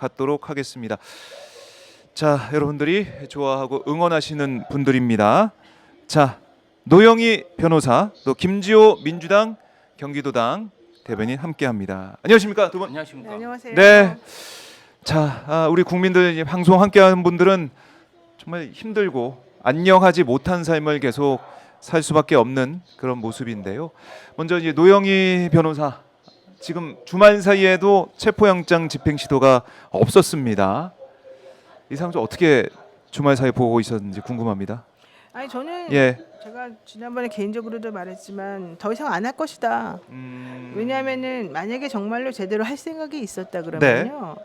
갖도록 하겠습니다. 자, 여러분들이 좋아하고 응원하시는 분들입니다. 자, 노영희 변호사, 또 김지호 민주당 경기도당 대변인 함께합니다. 안녕하십니까 두 분? 안녕하십니까. 네, 안녕하세요. 네. 자, 우리 국민들 방송 함께하는 분들은 정말 힘들고 안녕하지 못한 삶을 계속 살 수밖에 없는 그런 모습인데요. 먼저 이제 노영희 변호사, 지금 주말 사이에도 체포영장 집행 시도가 없었습니다. 이 상황 좀 어떻게 주말 사이 보고 있었는지 궁금합니다. 아니 저는 예. 제가 지난번에 개인적으로도 말했지만 더 이상 안 할 것이다. 왜냐하면은 만약에 정말로 제대로 할 생각이 있었다 그러면요.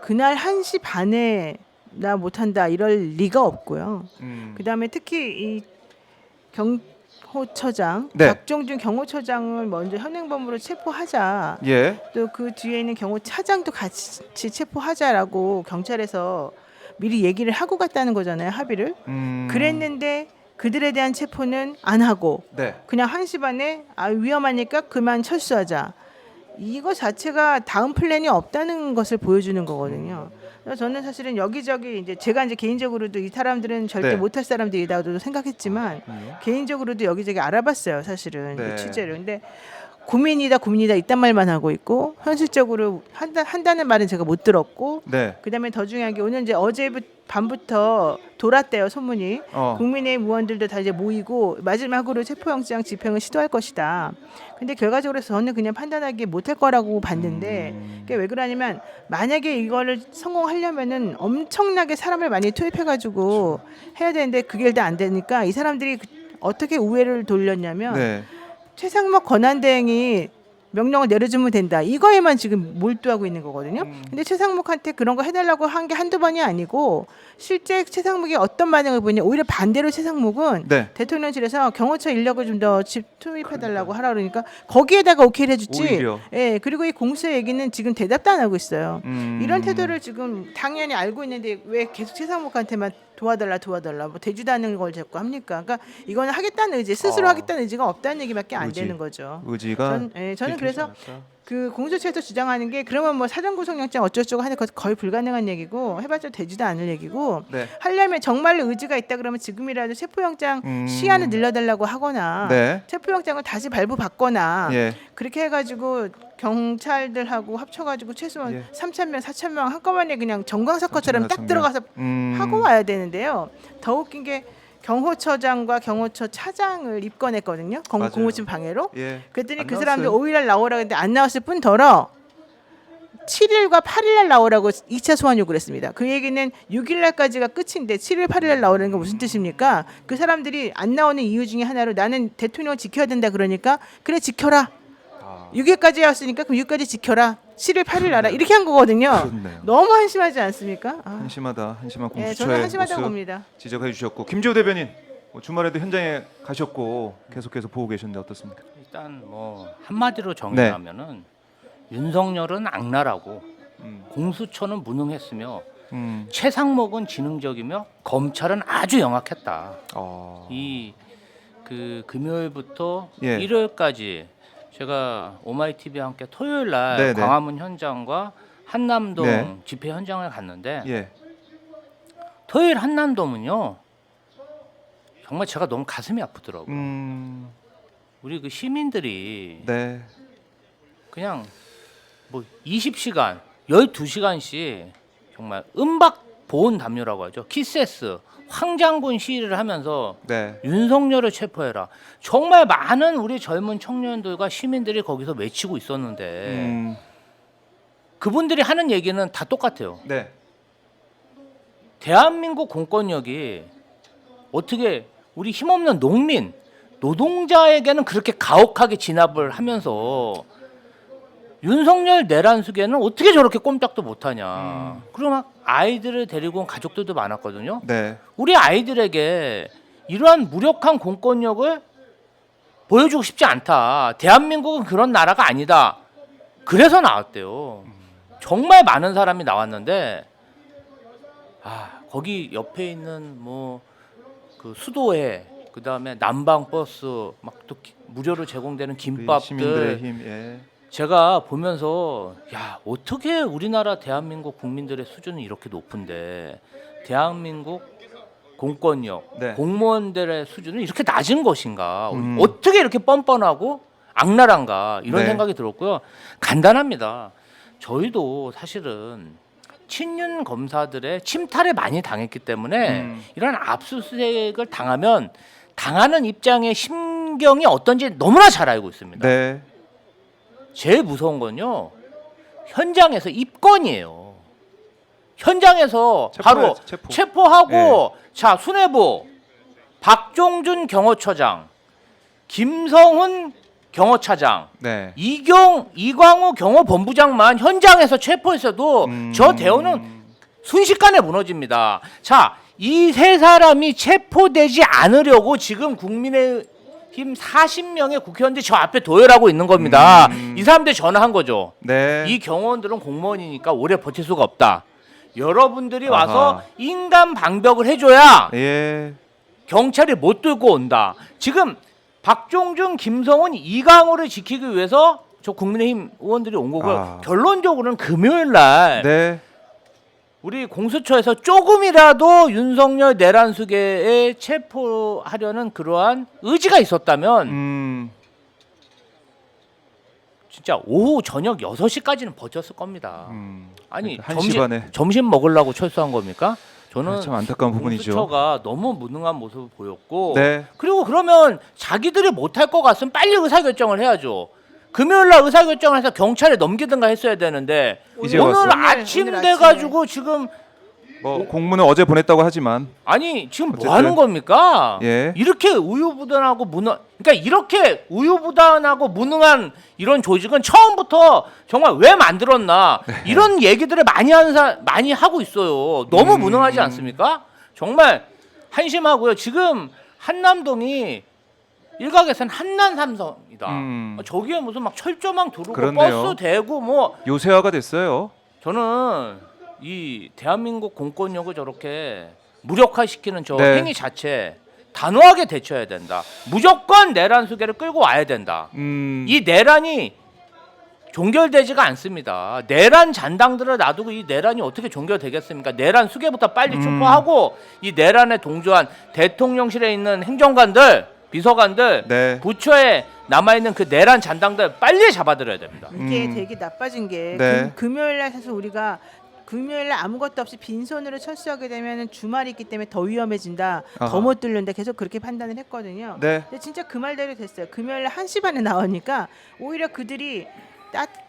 그날 1시 반에 나 못한다 이럴 리가 없고요. 그다음에 특히 이 경호처장 네. 박종준 경호처장을 먼저 현행범으로 체포하자. 예. 또 그 뒤에 있는 경호차장도 같이 체포하자라고 경찰에서 미리 얘기를 하고 갔다는 거잖아요. 합의를. 그랬는데 그들에 대한 체포는 안 하고 네. 그냥 1시 반에 위험하니까 그만 철수하자. 이거 자체가 다음 플랜이 없다는 것을 보여주는 거거든요. 그래서 저는 사실은 여기저기 이제 제가 이제 개인적으로도 이 사람들은 절대 네. 못할 사람들이다고도 생각했지만 개인적으로도 여기저기 알아봤어요. 사실은 네. 취재를. 근데 고민이다 이딴 말만 하고 있고 현실적으로 한다는 말은 제가 못 들었고 네. 그다음에 더 중요한 게 오늘 이제 어제 밤부터 돌았대요 소문이. 국민의힘 의원들도 다 이제 모이고 마지막으로 체포영장 집행을 시도할 것이다. 근데 결과적으로 저는 그냥 판단하기 못할 거라고 봤는데 그게 왜 그러냐면 만약에 이거를 성공하려면은 엄청나게 사람을 많이 투입해가지고 해야 되는데 그게 일단 안 되니까 이 사람들이 어떻게 우회를 돌렸냐면 네. 최상목 권한대행이 명령을 내려주면 된다. 이거에만 지금 몰두하고 있는 거거든요. 근데 최상목한테 그런 거 해달라고 한 게 한두 번이 아니고 실제 최상목이 어떤 반응을 보이냐 오히려 반대로 최상목은 네. 대통령실에서 경호처 인력을 좀 더 투입해달라고 하라 그러니까 거기에다가 오케이를 해줬지. 오히려. 예, 그리고 이 공수의 얘기는 지금 대답도 안 하고 있어요. 이런 태도를 태도를 지금 당연히 알고 있는데 왜 계속 최상목한테만 도와달라 뭐 되지도 않는 걸 자꾸 합니까? 그러니까 이거는 하겠다는 의지 스스로 하겠다는 의지가 없다는 얘기밖에 안 의지. 되는 거죠. 의지가 저는 그래서 그 공수처에서 주장하는 게 그러면 뭐 사전 구속영장 어쩌고저쩌고 하는 거 거의 불가능한 얘기고 해봤자 되지도 않을 얘기고 네. 하려면 정말로 의지가 있다 그러면 지금이라도 체포영장 시한을 늘려달라고 하거나 네. 체포영장을 다시 발부받거나 예. 그렇게 해가지고 경찰들하고 합쳐가지고 최소한 예. 3,000명, 4,000명 한꺼번에 그냥 정광석화처럼 3,000명, 딱 들어가서 하고 와야 되는데요. 더 웃긴 게 경호처장과 경호처 차장을 입건했거든요. 맞아요. 공무집 방해로. 예. 그랬더니 안 그 사람들 나왔어요. 5일날 나오라 했는데 안 나왔을 뿐더러 7일과 8일날 나오라고 2차 소환 요구를 했습니다. 그 얘기는 6일날까지가 끝인데 7일, 8일날 나오라는 건 무슨 뜻입니까? 그 사람들이 안 나오는 이유 중에 하나로 나는 대통령을 지켜야 된다 그러니까 그래 지켜라. 6일까지 왔으니까 그럼 6일까지 지켜라. 7일, 8일 나라 이렇게 한 거거든요. 그렇네요. 너무 한심하지 않습니까? 한심한 예, 공수처의 저는 한심하다고 모습 봅니다. 지적해 주셨고, 김지호 대변인 주말에도 현장에 가셨고 계속해서 보고 계셨는데 어떻습니까? 일단 뭐 한마디로 정의하면은 윤석열은 악랄하고 공수처는 무능했으며 최상목은 지능적이며 검찰은 아주 영악했다. 이 그 금요일부터 예. 일요일까지 제가 오마이TV와 함께 토요일 날 네네. 광화문 현장과 한남동 네. 집회 현장을 갔는데 예. 토요일 한남동은요 정말 제가 너무 가슴이 아프더라고요. 우리 그 시민들이 네. 그냥 뭐 20시간, 12시간씩 정말 음박 보온 담요라고 하죠. 키세스 황장군 시위를 하면서 네. 윤석열을 체포해라. 정말 많은 우리 젊은 청년들과 시민들이 거기서 외치고 있었는데 그분들이 하는 얘기는 다 똑같아요. 네. 대한민국 공권력이 어떻게 우리 힘없는 농민, 노동자에게는 그렇게 가혹하게 진압을 하면서 윤석열 내란숙에는 어떻게 저렇게 꼼짝도 못하냐. 그리고 막 아이들을 데리고 온 가족들도 많았거든요. 네. 우리 아이들에게 이러한 무력한 공권력을 보여주고 싶지 않다. 대한민국은 그런 나라가 아니다. 그래서 나왔대요. 정말 많은 사람이 나왔는데 거기 옆에 있는 뭐 그 수도회 그다음에 난방 버스 막 또 무료로 제공되는 김밥들 시민들의 힘. 예. 제가 보면서 야 어떻게 우리나라 대한민국 국민들의 수준은 이렇게 높은데 대한민국 공권력, 네. 공무원들의 수준은 이렇게 낮은 것인가? 어떻게 이렇게 뻔뻔하고 악랄한가? 이런 네. 생각이 들었고요. 간단합니다. 저희도 사실은 친윤 검사들의 침탈에 많이 당했기 때문에 이런 압수수색을 당하면 당하는 입장의 심경이 어떤지 너무나 잘 알고 있습니다. 네. 제일 무서운 건요. 현장에서 입건이에요. 현장에서 바로 체포하고 자 수뇌부 박종준 경호처장, 김성훈 경호차장, 네. 이광우 경호본부장만 현장에서 체포했어도 저 대우는 순식간에 무너집니다. 자, 이 세 사람이 체포되지 않으려고 지금 국민의힘 40명의 국회의원들이 저 앞에 도열하고 있는 겁니다. 이 사람들 전화한 거죠. 네. 이 경호원들은 공무원이니까 오래 버틸 수가 없다. 여러분들이 아하. 와서 인간 방벽을 해줘야 예. 경찰이 못 들고 온다. 지금 박종준, 김성훈, 이강호를 지키기 위해서 저 국민의힘 의원들이 온 거고요. 결론적으로는 금요일 날 네. 우리 공수처에서 조금이라도 윤석열 내란수계에 체포하려는 그러한 의지가 있었다면 진짜 오후 저녁 6시까지는 버텼을 겁니다. 아니 그러니까 1시 반에. 점심 먹으려고 철수한 겁니까? 저는 참 안타까운 부분이죠. 공수처가 너무 무능한 모습을 보였고 네. 그리고 그러면 자기들이 못할 것 같으면 빨리 의사결정을 해야죠. 금요일날 의사결정을 해서 경찰에 넘기든가 했어야 되는데 이제 오늘 왔어요. 아침 오늘 돼가지고 지금 뭐 공문은 어제 보냈다고 하지만 아니 지금 어쨌든. 뭐 하는 겁니까? 예. 이렇게 우유부단하고 그러니까 이렇게 우유부단하고 무능한 이런 조직은 처음부터 정말 왜 만들었나 이런 얘기들을 많이 하고 있어요. 너무 무능하지 않습니까? 정말 한심하고요. 지금 한남동이 일각에서는 한남삼성이다. 저기에 무슨 막 철조망 두르고 그렇네요. 버스 대고 뭐 요새화가 됐어요. 저는 이 대한민국 공권력을 저렇게 무력화시키는 저 네. 행위 자체 단호하게 대처해야 된다. 무조건 내란 수계를 끌고 와야 된다. 이 내란이 종결되지가 않습니다. 내란 잔당들을 놔두고 이 내란이 어떻게 종결되겠습니까? 내란 수계부터 빨리 체포하고 이 내란에 동조한 대통령실에 있는 행정관들, 비서관들, 네. 부처에 남아있는 그 내란 잔당들 빨리 잡아들여야 됩니다. 이게 되게 나빠진 게 네. 금요일날 사실 우리가 금요일날 아무것도 없이 빈손으로 철수하게 되면 주말이 있기 때문에 더 위험해진다. 아하. 더 못 뚫는다. 계속 그렇게 판단을 했거든요. 네. 근데 진짜 그 말대로 됐어요. 금요일날 1시 반에 나오니까 오히려 그들이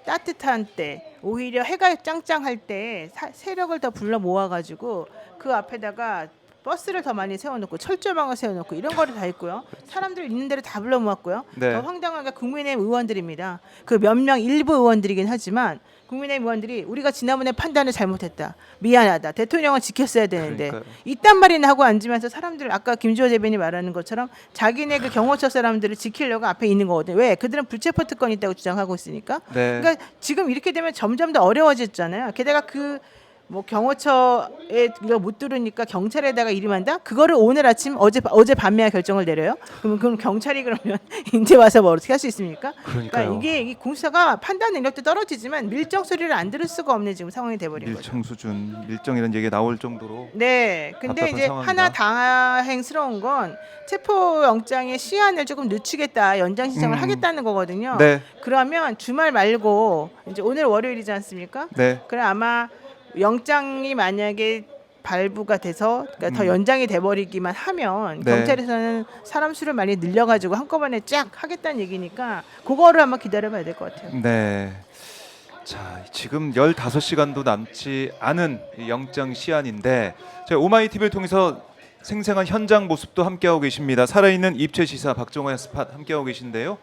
따뜻한 때, 오히려 해가 짱짱할 때 세력을 더 불러 모아가지고 그 앞에다가 버스를 더 많이 세워놓고 철조망을 세워놓고 이런 거를 다 했고요. 사람들 있는 대로 다 불러 모았고요. 네. 더 황당한 게 국민의힘 의원들입니다. 그 몇 명 일부 의원들이긴 하지만 국민의힘 의원들이 우리가 지난번에 판단을 잘못했다. 미안하다. 대통령은 지켰어야 되는데 그러니까요. 이딴 말이나 하고 앉으면서 사람들 아까 김주호 대변인이 말하는 것처럼 자기네 그 경호처 사람들을 지키려고 앞에 있는 거거든요. 왜? 그들은 불체포 특권이 있다고 주장하고 있으니까. 네. 그러니까 지금 이렇게 되면 점점 더 어려워졌잖아요. 게다가 그 뭐 경호처에 이거 못 들으니까 경찰에다가 일임한다? 그거를 오늘 아침 어제 밤에야 결정을 내려요. 그럼 경찰이 그러면 이제 와서 뭐 어떻게 할 수 있습니까? 그러니까요. 그러니까 이게 이 공수처가 판단 능력도 떨어지지만 밀정 소리를 안 들을 수가 없는 지금 상황이 돼버린 거죠. 밀정 수준, 밀정 이런 얘기가 나올 정도로. 네, 근데 답답한 이제 상황이다. 하나 다행스러운 건 체포영장의 시한을 조금 늦추겠다, 연장 신청을 하겠다는 거거든요. 네. 그러면 주말 말고 이제 오늘 월요일이지 않습니까? 네. 그럼 아마 영장이 만약에 발부가 돼서 그러니까 더 연장이 돼버리기만 하면 네. 경찰에서는 사람 수를 많이 늘려가지고 한꺼번에 쫙 하겠다는 얘기니까 그거를 한번 기다려봐야 될 것 같아요. 네. 자, 지금 15시간도 남지 않은 이 영장 시한인데 저희 오마이TV를 통해서 생생한 현장 모습도 함께하고 계십니다. 살아있는 입체 시사 박정호의 스팟 함께하고 계신데요.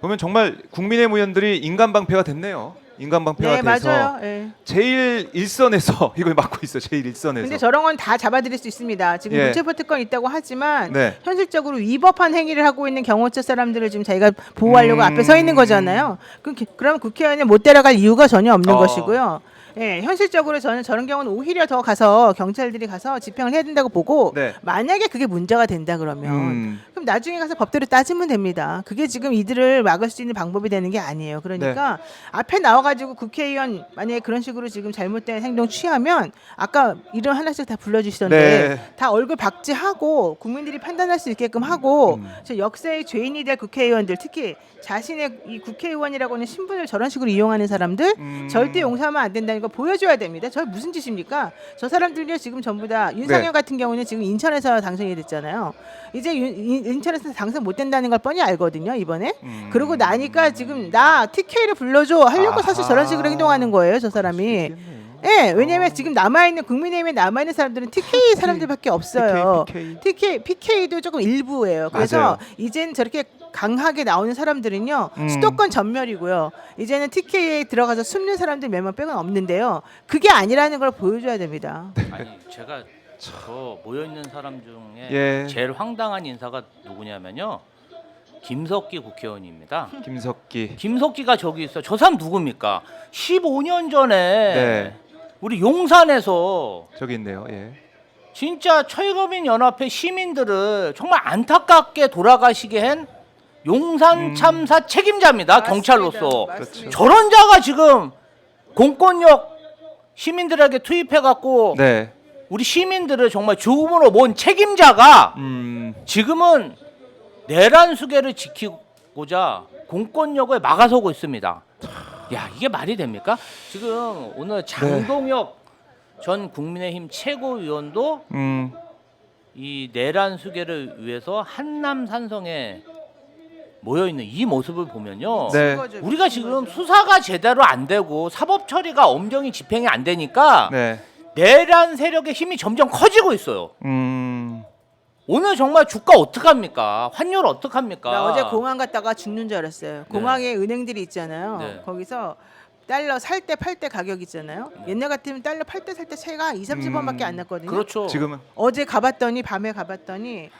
보면 정말 국민의힘 의원들이 인간 방패가 됐네요. 인간 방패가 네, 돼서 맞아요. 네. 제일 일선에서 이걸 막고 있어. 제일 일선에서. 근데 저런 건 다 잡아들일 수 있습니다. 지금 예. 무체포 특권 있다고 하지만 네. 현실적으로 위법한 행위를 하고 있는 경호처 사람들을 지금 자기가 보호하려고 앞에 서 있는 거잖아요. 그럼 국회의원이 못 데려갈 이유가 전혀 없는 것이고요. 예, 현실적으로 저는 저런 경우는 오히려 더 가서 경찰들이 가서 집행을 해야 된다고 보고 네. 만약에 그게 문제가 된다 그러면 그럼 나중에 가서 법대로 따지면 됩니다. 그게 지금 이들을 막을 수 있는 방법이 되는 게 아니에요. 그러니까 앞에 나와가지고 국회의원 만약에 그런 식으로 지금 잘못된 행동 취하면 아까 이름 하나씩 다 불러주시던데 네. 다 얼굴 박제하고 국민들이 판단할 수 있게끔 하고 저 역사의 죄인이 될 국회의원들 특히 자신의 이 국회의원이라고 하는 신분을 저런 식으로 이용하는 사람들 절대 용서하면 안 된다는 거 보여줘야 됩니다. 저 무슨 짓입니까? 저 사람들요 지금 전부 다 윤석열 네. 같은 경우는 지금 인천에서 당선이 됐잖아요. 이제 인천에서 당선 못 된다는 걸 뻔히 알거든요 이번에. 그러고 나니까 지금 나 TK를 불러줘 하려고 사실 저런 식으로 행동하는 거예요 저 사람이. 예, 왜냐면 지금 남아있는 국민의힘에 남아있는 사람들은 TK 사람들밖에 없어요. PK도 조금 일부예요. 그래서 맞아요. 이제는 저렇게 강하게 나오는 사람들은요 수도권 전멸이고요. 이제는 TK에 들어가서 숨는 사람들 몇 명 빼곤 없는데요. 그게 아니라는 걸 보여줘야 됩니다. 아니 제가 저 모여 있는 사람 중에 예. 제일 황당한 인사가 누구냐면요. 김석기 국회의원입니다. 김석기가 저기 있어. 저 사람 누굽니까? 15년 전에 네. 우리 용산에서 저기 있네요. 예. 진짜 철거민 연합회 시민들을 정말 안타깝게 돌아가시게 한 용산 참사 책임자입니다. 경찰로서. 맞습니다. 저런 자가 지금 공권력 시민들에게 투입해 갖고 네. 우리 시민들을 정말 죽음으로 모은 책임자가 지금은 내란 수계를 지키고자 공권력을 막아서고 있습니다. 야, 이게 말이 됩니까? 지금 오늘 장동혁 전 국민의힘 최고위원도 이 내란 수계를 위해서 한남 산성에 모여 있는 이 모습을 보면요. 네. 우리가 지금 수사가 제대로 안 되고 사법 처리가 엄정히 집행이 안 되니까 네. 내란 세력의 힘이 점점 커지고 있어요. 오늘 정말 주가 어떡합니까? 환율 어떡합니까? 나 어제 공항 갔다가 죽는 줄 알았어요. 공항에 은행들이 있잖아요. 네. 거기서 달러 살 때 팔 때 가격 있잖아요. 옛날 같으면 달러 팔 때 살 때 차이가 2~30원밖에 안 났거든요. 그렇죠. 지금은 어제 가봤더니 밤에 가봤더니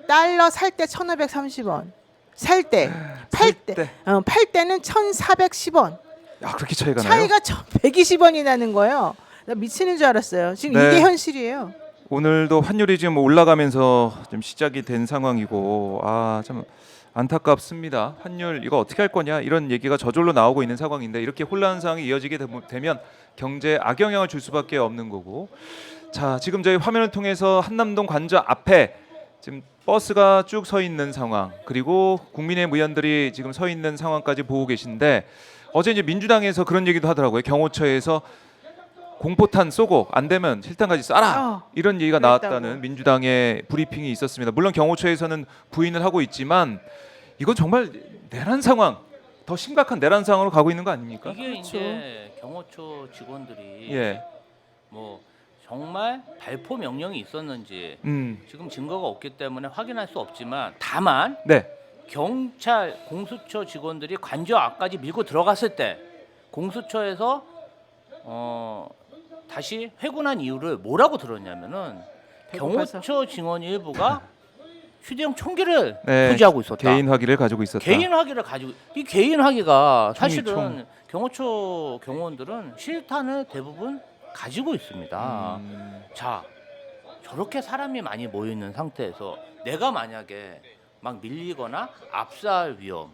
달러 살 때 1,530원. 살 때, 팔 때, 때. 팔 때는 1,410원. 야, 그렇게 차이가 나요? 차이가 120원이 나는 거예요. 나 미치는 줄 알았어요. 지금 네. 이게 현실이에요. 오늘도 환율이 지금 올라가면서 좀 시작이 된 상황이고 참 안타깝습니다. 환율 이거 어떻게 할 거냐 이런 얘기가 저절로 나오고 있는 상황인데 이렇게 혼란 상황이 이어지게 되면 경제에 악영향을 줄 수밖에 없는 거고. 자, 지금 저희 화면을 통해서 한남동 관저 앞에 지금 버스가 쭉 서 있는 상황, 그리고 국민의힘 의원들이 지금 서 있는 상황까지 보고 계신데, 어제 이제 민주당에서 그런 얘기도 하더라고요. 경호처에서 공포탄 쏘고 안 되면 실탄까지 쏴라 이런 얘기가 그랬다고. 나왔다는 민주당의 브리핑이 있었습니다. 물론 경호처에서는 부인을 하고 있지만 이건 정말 내란 상황, 더 심각한 내란 상황으로 가고 있는 거 아닙니까? 이게 그렇죠. 이제 경호처 직원들이 예. 뭐 정말 발포 명령이 있었는지 지금 증거가 없기 때문에 확인할 수 없지만, 다만 네. 경찰 공수처 직원들이 관저 앞까지 밀고 들어갔을 때 공수처에서 다시 회군한 이유를 뭐라고 들었냐면은 배고파서. 경호처 직원 일부가 휴대용 총기를 네, 소지하고 있었다. 개인 화기를 가지고 있었다. 개인 화기를 가지고, 이 개인 화기가 총이 사실은 총. 경호처 경호원들은 실탄을 대부분 가지고 있습니다. 자, 저렇게 사람이 많이 모여 있는 상태에서 내가 만약에 막 밀리거나 압살 위험,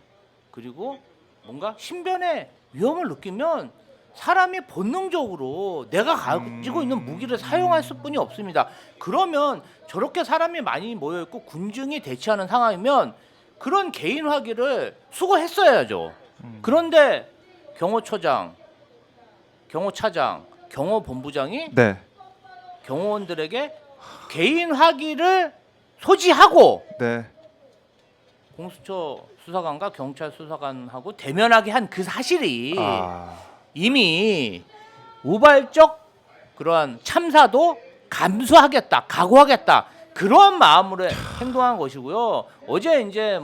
그리고 뭔가 신변의 위험을 느끼면 사람이 본능적으로 내가 가지고 있는 무기를 사용할 수뿐이 없습니다. 그러면 저렇게 사람이 많이 모여 있고 군중이 대치하는 상황이면 그런 개인 화기를 수거했어야죠. 그런데 경호처장, 경호차장, 경호본부장이 네. 경호원들에게 개인 화기를 소지하고 네. 공수처 수사관과 경찰 수사관하고 대면하게 한 그 사실이 아. 이미 우발적 그러한 참사도 감수하겠다, 각오하겠다, 그런 마음으로 행동한 것이고요. 어제 이제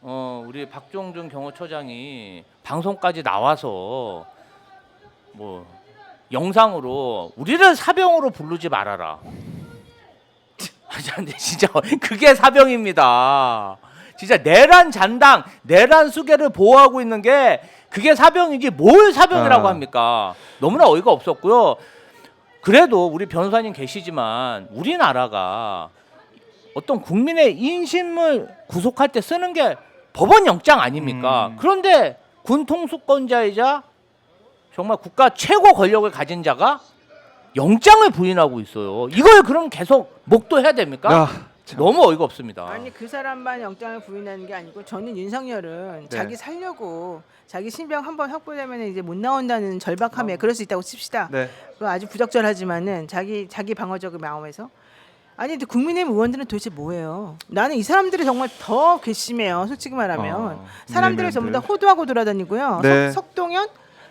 우리 박종준 경호처장이 방송까지 나와서 뭐 영상으로 우리를 사병으로 부르지 말아라. 근데 진짜 그게 사병입니다. 진짜 내란 잔당, 내란 수계를 보호하고 있는 게 그게 사병이지 뭘 사병이라고 아. 합니까? 너무나 어이가 없었고요. 그래도 우리 변호사님 계시지만 우리나라가 어떤 국민의 인심을 구속할 때 쓰는 게 법원 영장 아닙니까? 그런데 군 통수권자이자 정말 국가 최고 권력을 가진 자가 영장을 부인하고 있어요. 이걸 그럼 계속 목도해야 됩니까? 야, 참. 너무 어이가 없습니다. 아니 그 사람만 영장을 부인하는 게 아니고 저는 윤석열은 네. 자기 살려고 자기 신병 한번 확보되면 이제 못 나온다는 절박함에 그럴 수 있다고 칩시다. 네. 그 아주 부적절하지만은 자기 방어적인 마음에서 아니 근데 국민의힘 의원들은 도대체 뭐예요? 나는 이 사람들이 정말 더 괘씸해요. 솔직히 말하면 사람들이 전부 다 호도하고 돌아다니고요. 네. 석동현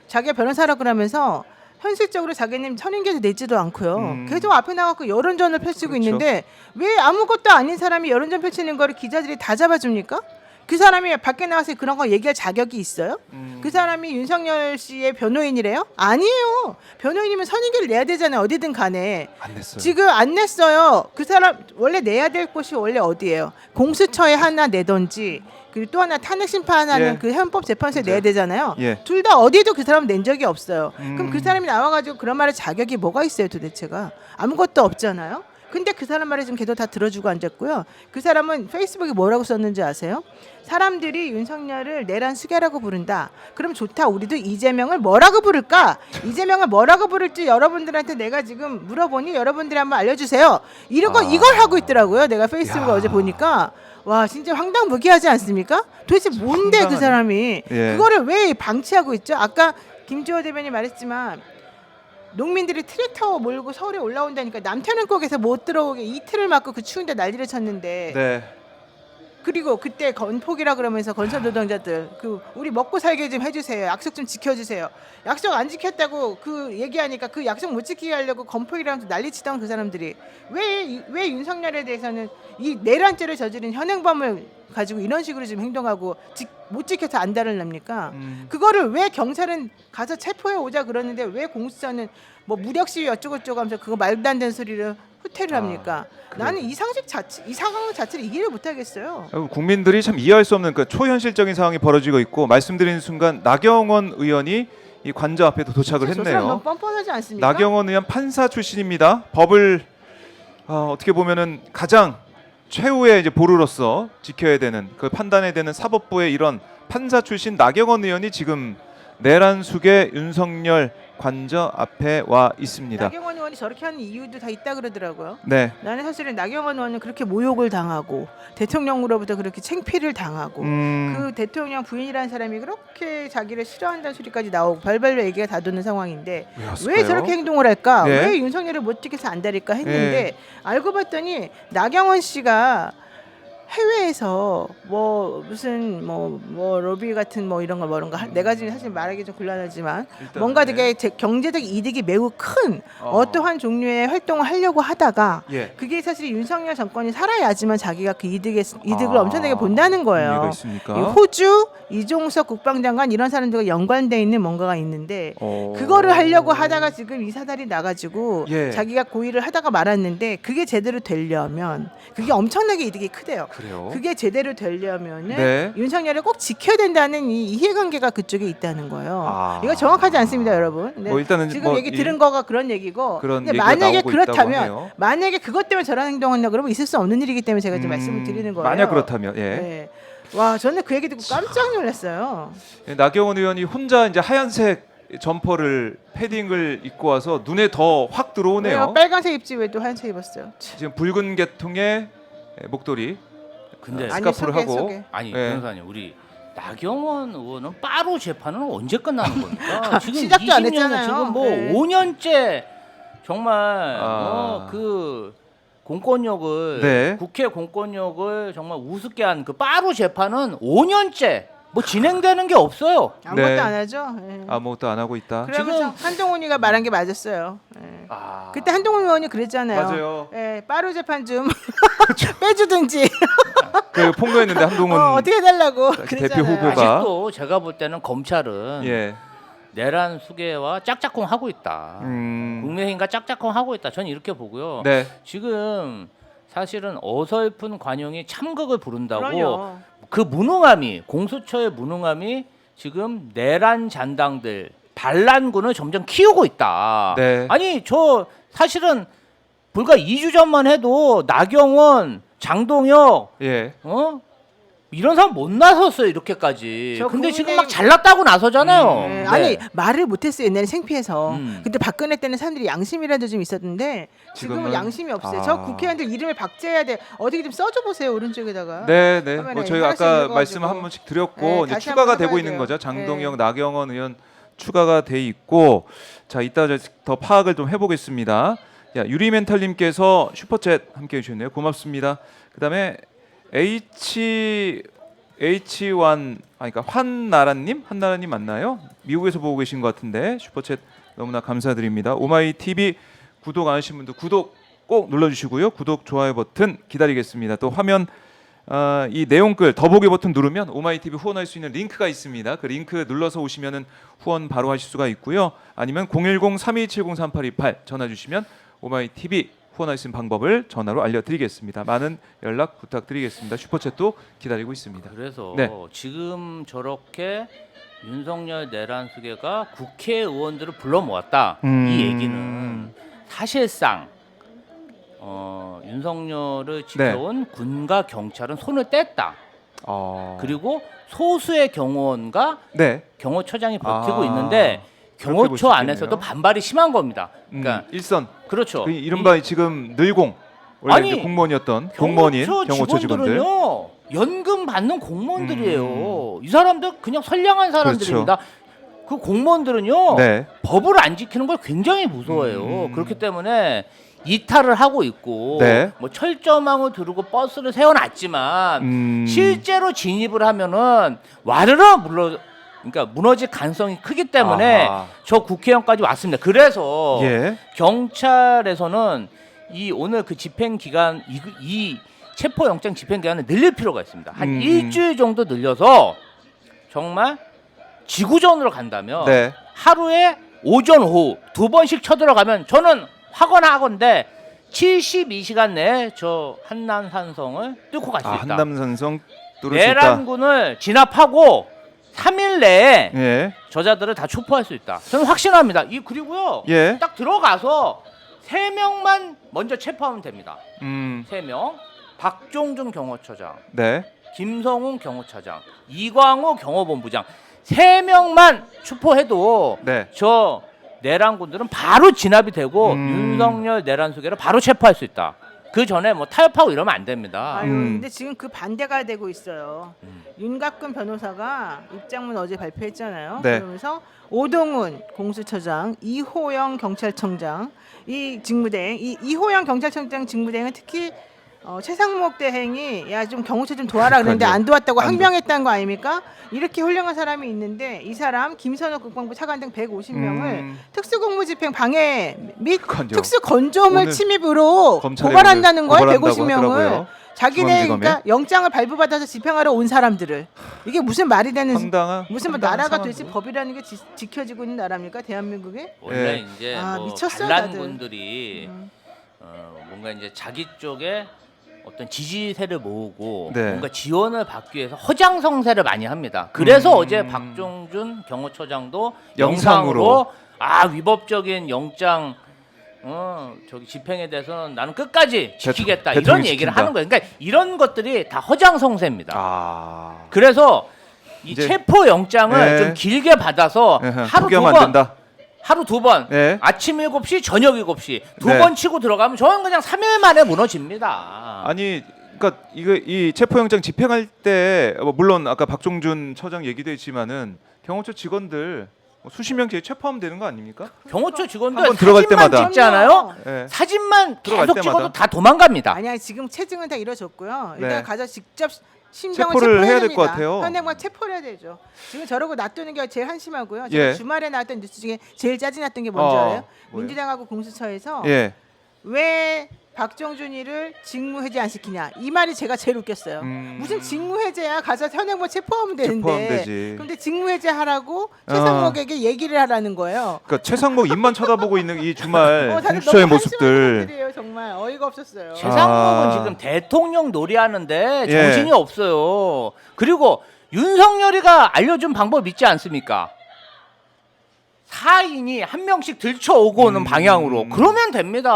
자기가 변호사라고 그러면서 현실적으로 자기는 선임계도 내지도 않고요. 계속 앞에 나가고 여론전을 펼치고 그렇죠. 있는데 왜 아무것도 아닌 사람이 여론전 펼치는 거를 기자들이 다 잡아줍니까? 그 사람이 밖에 나와서 그런 거 얘기할 자격이 있어요? 그 사람이 윤석열 씨의 변호인이래요? 아니에요. 변호인이면 선임계를 내야 되잖아요. 어디든 간에. 안 냈어요. 지금 안 냈어요. 그 사람 원래 내야 될 곳이 원래 어디예요? 공수처에 하나 내던지 그리고 또 하나 탄핵 심판하는 예. 그 헌법재판소에 내야 되잖아요. 예. 둘 다 어디에도 그 사람 낸 적이 없어요. 그럼 그 사람이 나와가지고 그런 말할 자격이 뭐가 있어요 도대체가? 아무것도 없잖아요. 근데 그 사람 말을 지금 계속 다 들어주고 앉았고요. 그 사람은 페이스북에 뭐라고 썼는지 아세요? 사람들이 윤석열을 내란 수개라고 부른다. 그럼 좋다. 우리도 이재명을 뭐라고 부를까? 이재명을 뭐라고 부를지 여러분들한테 내가 지금 물어보니 여러분들이 한번 알려주세요. 이걸 하고 있더라고요. 내가 페이스북에 어제 보니까 와 진짜 황당무계하지 않습니까? 도대체 뭔데 그 황당하네. 사람이 예. 그거를 왜 방치하고 있죠? 아까 김주호 대변인 말했지만 농민들이 트랙터 몰고 서울에 올라온다니까 남태릉국에서 못 들어오게 이틀을 막고 그 추운데 난리를 쳤는데 네. 그리고 그때 건폭이라 그러면서 건설 노동자들 그 우리 먹고 살게 좀 해주세요. 약속 좀 지켜주세요. 약속 안 지켰다고 그 얘기하니까 그 약속 못 지키게 하려고 건폭이라면서 난리치던 그 사람들이 왜 윤석열에 대해서는 이 내란죄를 저지른 현행범을 가지고 이런 식으로 지금 행동하고 못 지켜서 안달을 납니까? 그거를 왜 경찰은 가서 체포해 오자 그러는데 왜 공수처는 뭐 무력 시위 어쩌고저쩌고 하면서 그거 말도 안 되는 소리를 후퇴를 합니까? 나는 이 상황 자체를 이해를 못 하겠어요. 국민들이 참 이해할 수 없는 그 초현실적인 상황이 벌어지고 있고 말씀드리는 순간 나경원 의원이 이 관저 앞에도 도착을 저 사람 했네요. 너무 뻔뻔하지 않습니까? 나경원 의원 판사 출신입니다. 법을 어떻게 보면은 가장 최후의 이제 보루로서 지켜야 되는 그 판단해야 되는 사법부의 이런 판사 출신 나경원 의원이 지금 내란 수계 윤석열 관저 앞에 와 있습니다. 나경원 의원이 저렇게 하는 이유도 다 있다 그러더라고요. 네. 나는 사실은 나경원 의원은 그렇게 모욕을 당하고 대통령으로부터 그렇게 창피를 당하고 그 대통령 부인이라는 사람이 그렇게 자기를 싫어한다는 소리까지 나오고 발발로 얘기가 다 도는 상황인데 왜였을까요? 왜 저렇게 행동을 할까? 네. 왜 윤석열을 못 지켜서 안달일까 했는데 알고 봤더니 나경원 씨가 해외에서 뭐 무슨 뭐 로비 같은 뭐 이런 거 내가 지금 사실 말하기 좀 곤란하지만 일단, 뭔가 네. 되게 경제적 이득이 매우 큰 어떠한 종류의 활동을 하려고 하다가 예. 그게 사실 윤석열 정권이 살아야지만 자기가 그 이득을 엄청나게 본다는 이유가 거예요. 있습니까? 이 호주 이종석 국방장관 이런 사람들과 연관돼 있는 뭔가가 있는데 그거를 하려고 하다가 지금 이 사달이 나가지고 예. 자기가 고의를 하다가 말았는데 그게 제대로 되려면 그게 엄청나게 이득이 크대요. 그래요. 그게 제대로 되려면은 네. 윤석열을 꼭 지켜야 된다는 이 이해관계가 그쪽에 있다는 거예요. 아. 이거 정확하지 않습니다, 여러분. 근데 뭐 일단은 지금 뭐 얘기 들은 거가 그런 얘기고. 그런 근데 얘기가 만약에 나오고 있다고 그렇다면 하네요. 만약에 그것 때문에 저런 행동을 한다 그러면 있을 수 없는 일이기 때문에 제가 좀 말씀을 드리는 거예요. 만약 그렇다면 예. 네. 와, 저는 그 얘기 듣고 깜짝 놀랐어요. 나경원 의원이 혼자 이제 하얀색 점퍼를 패딩을 입고 와서 눈에 더 확 들어오네요. 왜요? 빨간색 입지 왜 또 하얀색 입었어요? 지금 붉은 계통의 목도리, 근데 아니, 스카프를 하고 소개. 아니 예. 변호사님 우리 나경원 의원은 빠루 재판은 언제 끝나는 겁니까? 지금 시작도 안 20년을 했잖아요. 지금 뭐 네. 5년째 정말 아. 그 공권력을 네. 국회 공권력을 정말 우습게 한 그 빠루 재판은 5년째 뭐 진행되는 게 없어요. 아무것도 네. 안 하죠. 예. 아무것도 안 하고 있다. 그러면서 한동훈이가 말한 게 맞았어요. 예. 아, 그때 한동훈 의원이 그랬잖아요. 맞아요. 예, 빠루 재판 좀 빼주든지 그 폭로했는데 한동훈 어떻게 해달라고 대표 그랬잖아요. 후보가 아직도 제가 볼 때는 검찰은 예. 내란 수계와 짝짝꿍 하고 있다. 국민의힘과 짝짝꿍 하고 있다. 저는 이렇게 보고요. 네. 지금 사실은 어설픈 관용이 참극을 부른다고 그럼요. 그 무능함이 공수처의 무능함이 지금 내란 잔당들 반란군을 점점 키우고 있다. 네. 아니 저 사실은 불과 2주 전만 해도 나경원, 장동혁 예. 이런 사람 못 나섰어요 이렇게까지. 저 근데 지금 국민의힘- 막 잘났다고 나서잖아요. 네. 네. 아니 말을 못했어요 옛날에 창피해서. 음. 근데 박근혜 때는 사람들이 양심이라도 좀 있었는데 지금은 지금은- 양심이 없어요. 아. 저 국회의원들 이름을 박제해야 돼. 어떻게 좀 써줘 보세요 오른쪽에다가. 네, 네. 화면에 뭐 저희가 하나씩 아까 읽어가지고. 말씀 한 번씩 드렸고 네, 이제 다시 추가가 한번 되고 해봐야 있는 돼요. 거죠. 장동혁, 네. 나경원 의원 추가가 돼 있고 자 이따 더 파악을 좀 해보겠습니다. 야, 유리멘탈님께서 슈퍼챗 함께 해주셨네요. 고맙습니다. 그다음에 H1 그러니까 한나라님 맞나요? 미국에서 보고 계신 것 같은데 슈퍼챗 너무나 감사드립니다. 오마이 TV 구독 안 하신 분들 구독 꼭 눌러주시고요. 구독 좋아요 버튼 기다리겠습니다. 또 화면 이 내용글 더보기 버튼 누르면 오마이 TV 후원할 수 있는 링크가 있습니다. 그 링크 눌러서 오시면은 후원 바로 하실 수가 있고요. 아니면 010-3270-3828 전화 주시면 오마이 TV 후원할 수 있는 방법을 전화로 알려드리겠습니다. 많은 연락 부탁드리겠습니다. 슈퍼챗도 기다리고 있습니다. 그래서 네. 지금 저렇게 윤석열 내란 수계가 국회의원들을 불러 모았다. 이 얘기는 사실상 윤석열을 지켜온 군과 경찰은 손을 뗐다. 그리고 소수의 경호원과 네. 경호처장이 버티고 아, 있는데 그렇게 볼 수 경호처 안에서도 있겠네요. 반발이 심한 겁니다. 그러니까 일선 그렇죠. 그 이른바 지금 늘공 원래 아니, 이제 공무원이었던 공무원인 경호처 직원들 직원들은요 연금 받는 공무원들이에요. 이 사람들 그냥 선량한 사람들입니다. 그 공무원들은요 네. 법을 안 지키는 걸 굉장히 무서워해요. 그렇기 때문에 이탈을 하고 있고 네. 뭐 철저망을 두르고 버스를 세워놨지만 실제로 진입을 하면은 와르르 그러니까 무너질 가능성이 크기 때문에 아하. 저 국회의원까지 왔습니다. 그래서 예. 경찰에서는 이 오늘 그 집행 기간 이 체포영장 집행 기간을 늘릴 필요가 있습니다. 한 일주일 정도 늘려서 정말 지구전으로 간다면 네. 하루에 오전 오후 2번씩 쳐들어가면 저는 하건데 72시간 내에 저 한남산성을 뚫고 갈 수 있다. 한남산성 뚫을 수 있다. 내란군을 진압하고 3일 내에 예. 저자들을 다 초포할 수 있다. 저는 확신합니다. 그리고요. 예. 딱 들어가서 3명만 먼저 체포하면 됩니다. 3명. 박종준 경호처장, 네. 김성훈 경호차장, 이광호 경호본부장 3명만 추포해도 네. 저 내란군들은 바로 진압이 되고 윤석열 내란 수계를 바로 체포할 수 있다. 그 전에 뭐 타협하고 이러면 안 됩니다. 아유, 근데 지금 그 반대가 되고 있어요. 윤갑근 변호사가 입장문 어제 발표했잖아요. 네. 그러면서 오동훈 공수처장, 이호영 경찰청장 이 직무대행, 이호영 경찰청장 직무대행은 특히 최상목 대행이 야 좀 경호처 좀 도와라 그랬는데 안 도왔다고 항명했다는 거 아닙니까? 이렇게 훌륭한 사람이 있는데 이 사람 김선호 국방부 차관 등 150명을 특수공무집행 방해 및 건조. 특수건조물 오늘 침입으로 검찰에 고발한다는 거예요. 고발한다고 150명을 하더라고요. 자기네 중앙지검에. 그러니까 영장을 발부받아서 집행하러 온 사람들을 이게 무슨 말이 되는 황당한 무슨 뭐 황당한 나라가 상황이고. 도대체 법이라는 게 지켜지고 있는 나라입니까 대한민국에? 원래 예. 이제 아, 뭐 미쳤어요, 반란군들이 뭔가 이제 자기 쪽에 어떤 지지세를 모으고 네. 뭔가 지원을 받기 위해서 허장성세를 많이 합니다. 그래서 어제 박종준 경호처장도 영상으로. 영상으로 위법적인 영장 저기 집행에 대해서는 나는 끝까지 지키겠다 이런 대통령이 얘기를 지킨다. 하는 거예요. 그러니까 이런 것들이 다 허장성세입니다. 아. 그래서 이 이제- 체포 영장을 네. 좀 길게 받아서 하루 포기하면 안 2번 된다. 하루 2번 네. 아침 7시 저녁 7시 두 네. 번 치고 들어가면 저는 그냥 3일 만에 무너집니다. 아니 그러니까 이 체포영장 집행할 때 물론 아까 박종준 처장 얘기도 했지만은 경호처 직원들 수십 명 체포하면 되는 거 아닙니까? 경호처 직원들 한번 들어갈 사진만 때마다. 찍잖아요. 예. 사진만 들어갈 계속 때마다. 찍어도 다 도망갑니다. 아니야 지금 체증은 다 이뤄졌고요. 일단 네. 가서 직접 심정을 체포를 체포해야 해야 될 됩니다. 것 같아요. 현행범 체포를 해야 되죠. 지금 저러고 놔두는 게 제일 한심하고요. 예. 주말에 나왔던 뉴스 중에 제일 짜증났던 게 뭔지 알아요? 뭐예요? 민주당하고 공수처에서 예. 왜 박정준이를 직무해제 안 시키냐 이 말이 제가 제일 웃겼어요. 무슨 직무해제야 가서 현행범 체포하면 되는데 체포하면 되지. 그런데 직무해제 하라고 최상목에게 얘기를 하라는 거예요. 그러니까 최상목 입만 쳐다보고 있는 이 주말 다들 공수처의 너무 한심한 모습들. 분들이에요, 정말 어이가 없었어요. 최상목은 지금 대통령 놀이하는데 예. 정신이 없어요. 그리고 윤석열이가 알려준 방법 있지 않습니까? 4인이 한 명씩 들쳐오고 오는 방향으로 그러면 됩니다.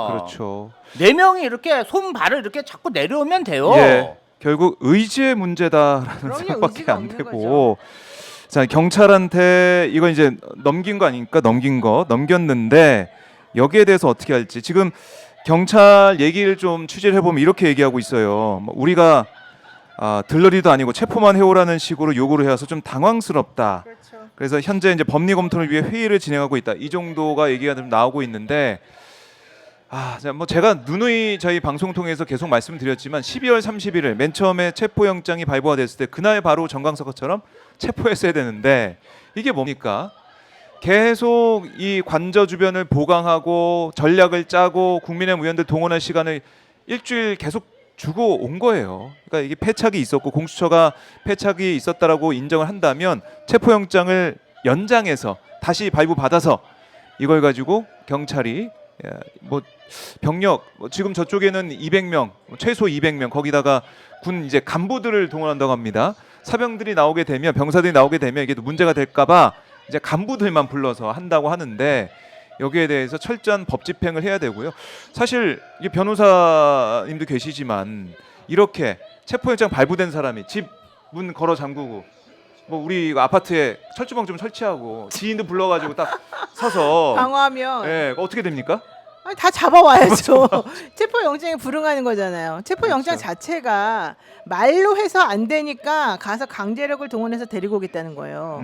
그렇죠. 4명이 이렇게 손발을 이렇게 자꾸 내려오면 돼요. 예, 결국 의지의 문제다라는 그럼요, 생각밖에 의지가 안 없는 되고. 자, 경찰한테 이거 이제 넘긴 거 아닙니까? 넘겼는데 여기에 대해서 어떻게 할지 지금 경찰 얘기를 좀 취재를 해보면 이렇게 얘기하고 있어요. 뭐 우리가 들러리도 아니고 체포만 해오라는 식으로 요구를 해와서 좀 당황스럽다. 그렇죠. 그래서 현재 이제 법리 검토를 위해 회의를 진행하고 있다. 이 정도가 얘기가 좀 나오고 있는데, 뭐 제가 누누이 저희 방송 통해서 계속 말씀드렸지만 12월 31일 맨 처음에 체포영장이 발부가 됐을 때 그날 바로 정강석처럼 체포했어야 되는데 이게 뭡니까? 계속 이 관저 주변을 보강하고 전략을 짜고 국민의힘 의원들 동원할 시간을 일주일 계속 주고 온 거예요. 그러니까 이게 패착이 있었고 공수처가 패착이 있었다라고 인정을 한다면 체포영장을 연장해서 다시 발부받아서 이걸 가지고 경찰이 뭐 병력 지금 저쪽에는 200명 최소 200명 거기다가 군 이제 간부들을 동원한다고 합니다. 사병들이 나오게 되면 병사들이 나오게 되면 이게 또 문제가 될까봐 이제 간부들만 불러서 한다고 하는데 여기에 대해서 철저한 법 집행을 해야 되고요. 사실 이 변호사님도 계시지만 이렇게 체포영장 발부된 사람이 집 문 걸어 잠그고 뭐 우리 아파트에 철조망 좀 설치하고 지인들 불러가지고 딱 서서 방어하면 어떻게 됩니까? 아니, 다 잡아와야죠. 체포영장에 불응하는 거잖아요. 체포영장 그렇죠. 자체가 말로 해서 안 되니까 가서 강제력을 동원해서 데리고 오겠다는 거예요.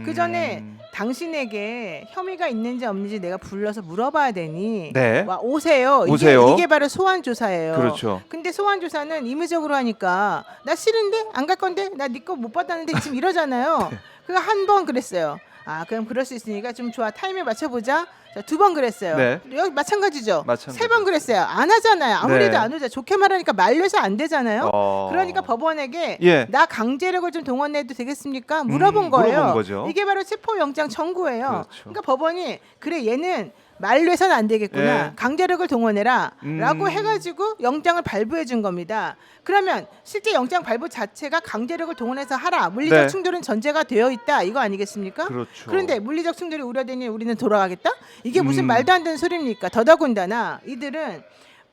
그 전에 당신에게 혐의가 있는지 없는지 내가 불러서 물어봐야 되니 네. 와 오세요. 오세요. 이게 바로 소환 조사예요. 그렇죠. 근데 소환 조사는 임의적으로 하니까 나 싫은데 안 갈 건데 나 네 거 못 받았는데 지금 이러잖아요. 그거 한 번 그랬어요. 그럼 그럴 수 있으니까 좀 좋아 타이밍 맞춰보자. 2번 그랬어요. 네. 여기 마찬가지죠. 마찬가지. 3번 그랬어요. 안 하잖아요. 아무래도 네. 안 오자. 좋게 말하니까 말로 해서 안 되잖아요. 그러니까 법원에게 예. 나 강제력을 좀 동원해도 되겠습니까? 물어본 거예요. 물어본 거죠. 이게 바로 체포영장 청구예요. 그렇죠. 그러니까 법원이 그래 얘는 말로 해서는 안 되겠구나. 예. 강제력을 동원해라. 라고 해가지고 영장을 발부해 준 겁니다. 그러면 실제 영장 발부 자체가 강제력을 동원해서 하라. 물리적 네. 충돌은 전제가 되어 있다. 이거 아니겠습니까? 그렇죠. 그런데 물리적 충돌이 우려되니 우리는 돌아가겠다? 이게 무슨 말도 안 되는 소리입니까? 더더군다나 이들은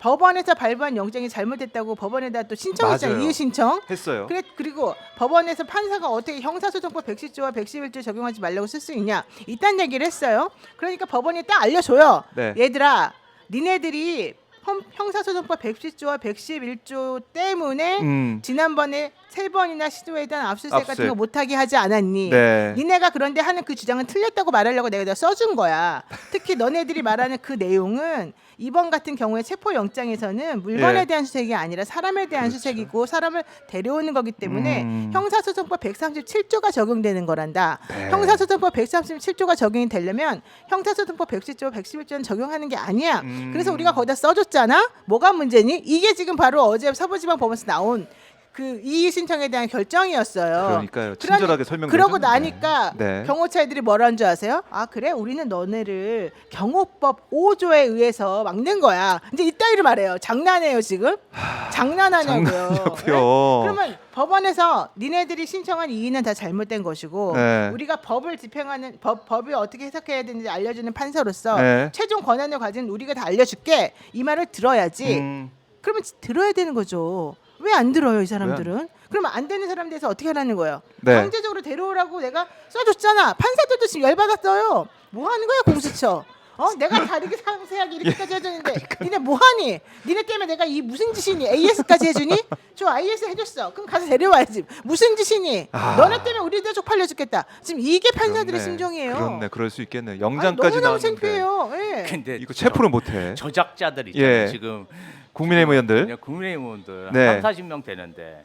법원에서 발부한 영장이 잘못됐다고 법원에다 또 신청했잖아요. 맞아요. 이의 신청. 했어요. 그리고 법원에서 판사가 어떻게 형사소송법 110조와 111조 적용하지 말라고 쓸 수 있냐 이딴 얘기를 했어요. 그러니까 법원이 딱 알려줘요. 네. 얘들아 니네들이 형사소송법 110조와 111조 때문에 지난번에 3번이나 시도에 대한 압수수색 같은 거 못하게 하지 않았니? 네. 니네가 그런데 하는 그 주장은 틀렸다고 말하려고 내가 써준 거야. 특히 너네들이 말하는 그 내용은 이번 같은 경우에 체포영장에서는 물건에 예. 대한 수색이 아니라 사람에 대한 그렇죠. 수색이고 사람을 데려오는 거기 때문에 형사소송법 137조가 적용되는 거란다. 네. 형사소송법 137조가 적용이 되려면 형사소송법 110조, 111조는 적용하는 게 아니야. 그래서 우리가 거기다 써줬잖아. 뭐가 문제니? 이게 지금 바로 어제 서부지방법원에서 나온 그 이의 신청에 대한 결정이었어요. 그러니까요. 친절하게 설명드렸죠. 그러고 나니까 네. 경호처 애들이 뭐라는 줄 아세요? 그래 우리는 너네를 경호법 5조에 의해서 막는 거야. 이제 이따위로 말해요. 장난해요 지금? 장난하냐고요. 장난하냐고요. 네? 그러면 법원에서 니네들이 신청한 이의는 다 잘못된 것이고 네. 우리가 법을 집행하는 법을 어떻게 해석해야 되는지 알려주는 판사로서 네. 최종 권한을 가진 우리가 다 알려줄게. 이 말을 들어야지. 그러면 들어야 되는 거죠. 왜 안 들어요 이 사람들은? 그러면 안 되는 사람 대해서 어떻게 하라는 거예요? 네. 강제적으로 데려오라고 내가 써줬잖아. 판사들도 지금 열받았어요. 뭐 하는 거야 공수처? 내가 다르게 상세하게 이렇게까지 해줬는데 니네 뭐하니? 니네 때문에 내가 이 무슨 짓이니? AS까지 해주니? 저 AS 해줬어. 그럼 가서 데려와야지. 무슨 짓이니? 너네 때문에 우리도 쪽팔려 죽겠다. 지금 이게 판사들의 그렇네. 심정이에요. 그렇네. 그럴 수 있겠네. 영장까지 너무너무 나왔는데 창피해요. 예. 근데 이거 체포를 못해. 저작자들 있잖아요. 예. 지금 국민의힘 의원들. 그냥 국민의힘 의원들 네. 30-40명 되는데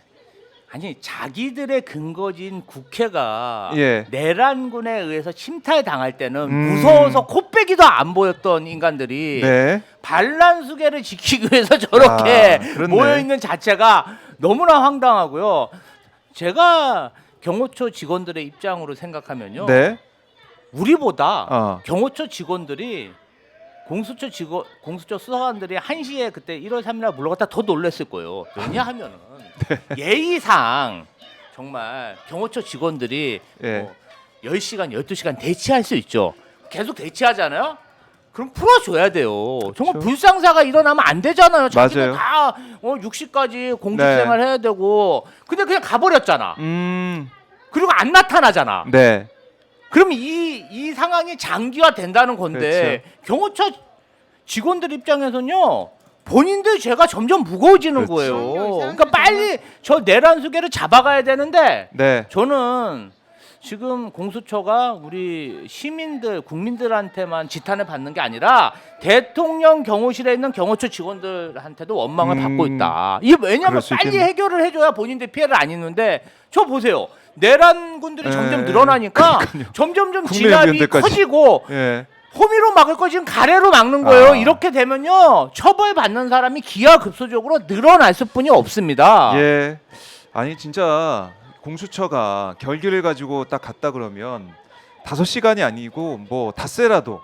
아니 자기들의 근거진 국회가 예. 내란군에 의해서 침탈 당할 때는 무서워서 코빼기도 안 보였던 인간들이 네. 반란수계를 지키기 위해서 저렇게 그렇네. 모여 있는 자체가 너무나 황당하고요. 제가 경호처 직원들의 입장으로 생각하면요. 네. 우리보다 경호처 직원들이 공수처 수사관들이 1시에 그때 1월 3일 날 물러갔다 더 놀랐을 거예요. 왜냐하면은 예의상 정말 경호처 직원들이 예. 뭐 10시간, 12시간 대치할 수 있죠. 계속 대치하잖아요. 그럼 풀어줘야 돼요. 정말 그렇죠. 불상사가 일어나면 안 되잖아요. 자기들 맞아요. 다 60까지 공직생활 해야 되고 근데 그냥 가버렸잖아. 그리고 안 나타나잖아. 네. 그럼 이 상황이 장기화 된다는 건데 경호처 직원들 입장에서는요. 본인들 죄가 점점 무거워지는 그렇죠. 거예요. 그럼요. 그러니까 빨리 저 내란수계를 잡아가야 되는데 네. 저는 지금 공수처가 우리 시민들, 국민들한테만 지탄을 받는 게 아니라 대통령 경호실에 있는 경호처 직원들한테도 원망을 받고 있다. 이게 왜냐하면 그럴 수 빨리 있겠네. 해결을 해줘야 본인들 피해를 안 입는데 저 보세요. 내란군들이 예. 점점 늘어나니까 점점점 진압이 국민의원들까지. 커지고 예. 호미로 막을 거 지금 가래로 막는 거예요. 아. 이렇게 되면요 처벌받는 사람이 기하급수적으로 늘어날 수뿐이 없습니다. 예. 아니 진짜 공수처가 결기를 가지고 딱 갔다 그러면 5시간이 아니고 뭐 닷새라도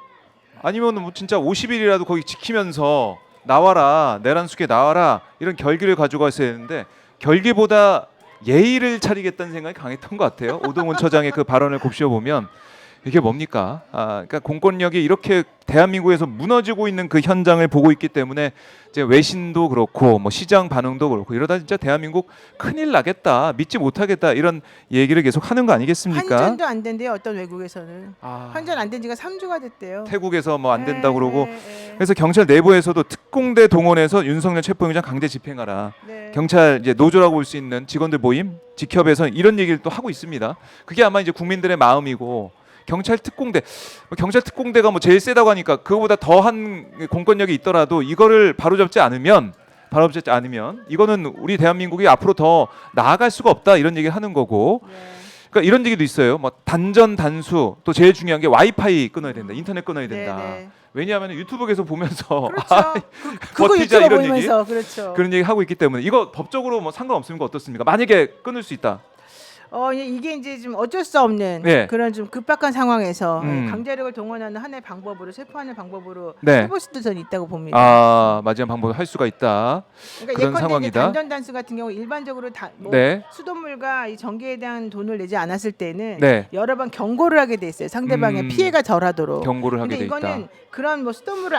아니면 뭐 진짜 50일이라도 거기 지키면서 나와라 내란수계 나와라 이런 결기를 가지고 왔어야 했는데 결기보다 예의를 차리겠다는 생각이 강했던 것 같아요. 오동훈 처장의 그 발언을 곱씹어 보면 이게 뭡니까? 그러니까 공권력이 이렇게 대한민국에서 무너지고 있는 그 현장을 보고 있기 때문에 이제 외신도 그렇고 뭐 시장 반응도 그렇고 이러다 진짜 대한민국 큰일 나겠다, 믿지 못하겠다 이런 얘기를 계속 하는 거 아니겠습니까? 환전도 안 된대요. 어떤 외국에서는 아, 환전 안 된 지가 3주가 됐대요. 태국에서 뭐 안 된다 고 그러고 네. 그래서 경찰 내부에서도 특공대 동원해서 윤석열 체포영장 강제 집행하라. 네. 경찰 이제 노조라고 볼 수 있는 직원들 모임, 직협에서 이런 얘기를 또 하고 있습니다. 그게 아마 이제 국민들의 마음이고 경찰 특공대, 경찰 특공대가 뭐 제일 세다고 하니까 그거보다 더한 공권력이 있더라도 이거를 바로잡지 않으면 이거는 우리 대한민국이 앞으로 더 나아갈 수가 없다 이런 얘기를 하는 거고. 네. 그러니까 이런 얘기도 있어요. 뭐 단전 단수 또 제일 중요한 게 와이파이 끊어야 된다, 인터넷 끊어야 된다. 네. 왜냐하면 유튜브 계속 보면서 그렇죠. 그거 버티자 유튜브 이런 보면서 그렇죠. 그런 얘기 하고 있기 때문에 이거 법적으로 뭐 상관없습니까? 어떻습니까? 만약에 끊을 수 있다. 이게 이제 좀 어쩔 수 없는 네. 그런 좀 급박한 상황에서 강제력을 동원하는 하나의 방법으로 체포하는 방법으로 네. 해볼 수도 저는 있다고 봅니다. 아, 맞이한 방법을 할 수가 있다. 그러니까 그런 예컨대 이제 상황이다. 단전 단수 같은 경우 일반적으로 뭐 네. 수돗물과 이 전기에 대한 돈을 내지 않았을 때는 네. 여러 번 경고를 하게 돼 있어요. 상대방의 피해가 덜하도록. 경고를 하게 근데 돼 이거는 있다. 그런 뭐 수돗물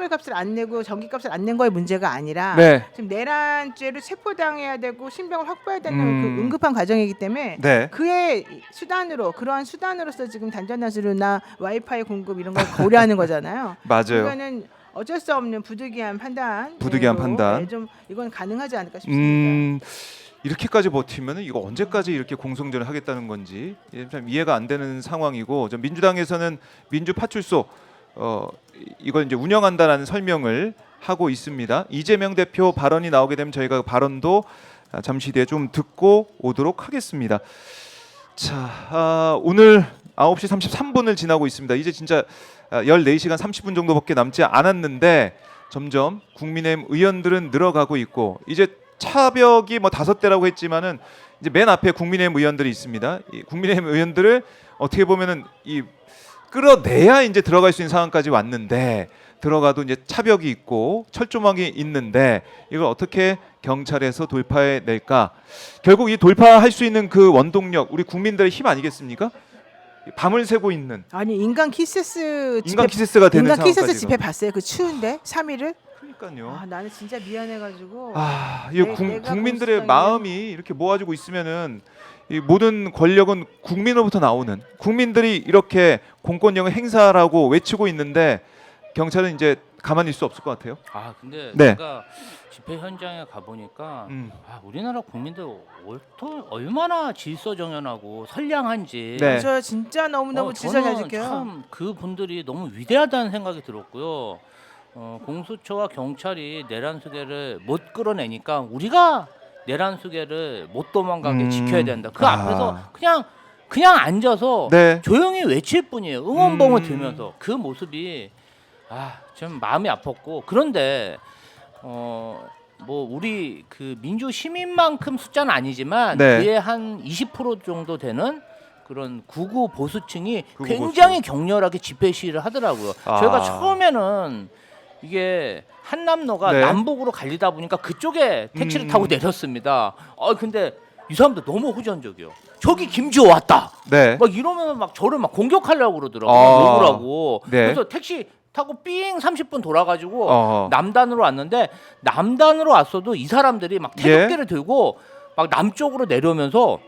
값을 안 내고 전기 값을 안 낸 거의 문제가 아니라 네. 지금 내란죄로 체포당해야 되고 신병을 확보해야 되는 그 음. 응급한 과정이기 때문에 네. 그의 수단으로 그러한 수단으로서 지금 단전 단수나 와이파이 공급 이런 걸 고려하는 거잖아요. 맞아요. 이거는 어쩔 수 없는 부득이한 판단. 부득이한 판단. 좀 이건 가능하지 않을까 싶습니다. 이렇게까지 버티면 이거 언제까지 이렇게 공성전을 하겠다는 건지 참 이해가 안 되는 상황이고 좀 민주당에서는 민주파출소 이걸 이제 운영한다라는 설명을 하고 있습니다. 이재명 대표 발언이 나오게 되면 저희가 그 발언도 잠시 뒤에 좀 듣고 오도록 하겠습니다. 자, 오늘 9시 33분을 지나고 있습니다. 이제 진짜 14시간 30분 정도밖에 남지 않았는데 점점 국민의힘 의원들은 늘어가고 있고 이제 차벽이 뭐 5대라고 했지만은 이제 맨 앞에 국민의힘 의원들이 있습니다. 이 국민의힘 의원들을 어떻게 보면은 이 끌어내야 이제 들어갈 수 있는 상황까지 왔는데 들어가도 이제 차벽이 있고 철조망이 있는데 이걸 어떻게 경찰에서 돌파해 낼까? 결국 이 돌파할 수 있는 그 원동력 우리 국민들의 힘 아니겠습니까? 밤을 새고 있는 아니 인간 키세스 인간 키세스가 되는 인간 키세스 상황까지. 집회 봤어요? 그 추운데 3일을? 그러니까요. 나는 진짜 미안해가지고. 이 내가 국민들의 공수당이면- 마음이 이렇게 모아지고 있으면은 이 모든 권력은 국민으로부터 나오는 국민들이 이렇게 공권력을 행사하라고 외치고 있는데 경찰은 이제 가만히 있을 수 없을 것 같아요. 근데 네. 제가 집회 현장에 가 보니까 음. 우리나라 국민들 얼마나 질서정연하고 선량한지. 네. 저 진짜 너무너무 질서 잘 지켜요. 참그 분들이 너무 위대하다는 생각이 들었고요. 공수처와 경찰이 내란 수계를 못 끌어내니까 우리가 내란 수계를 못 도망가게 지켜야 된다. 그 앞에서 그냥 앉아서 네. 조용히 외칠 뿐이에요. 응원봉을 들면서 그 모습이 좀 마음이 아팠고 그런데 뭐 우리 그 민주 시민만큼 숫자는 아니지만 네. 그의 한 20% 정도 되는 그런 구구 보수층이 구구 굉장히 격렬하게 집회 시위를 하더라고요. 저희가 처음에는 이게 한남로가 네. 남북으로 갈리다 보니까 그쪽에 택시를 타고 내렸습니다. 근데 이 사람들 너무 호전적이요. 저기 김주호 왔다. 네. 막 이러면 막 저를 막 공격하려고 그러더라고요. 아. 욕을 하고. 네. 그래서 택시 타고 삥 30분 돌아가지고 어허. 남단으로 왔는데 남단으로 왔어도 이 사람들이 막 태극기를 들고 막 남쪽으로 내려오면서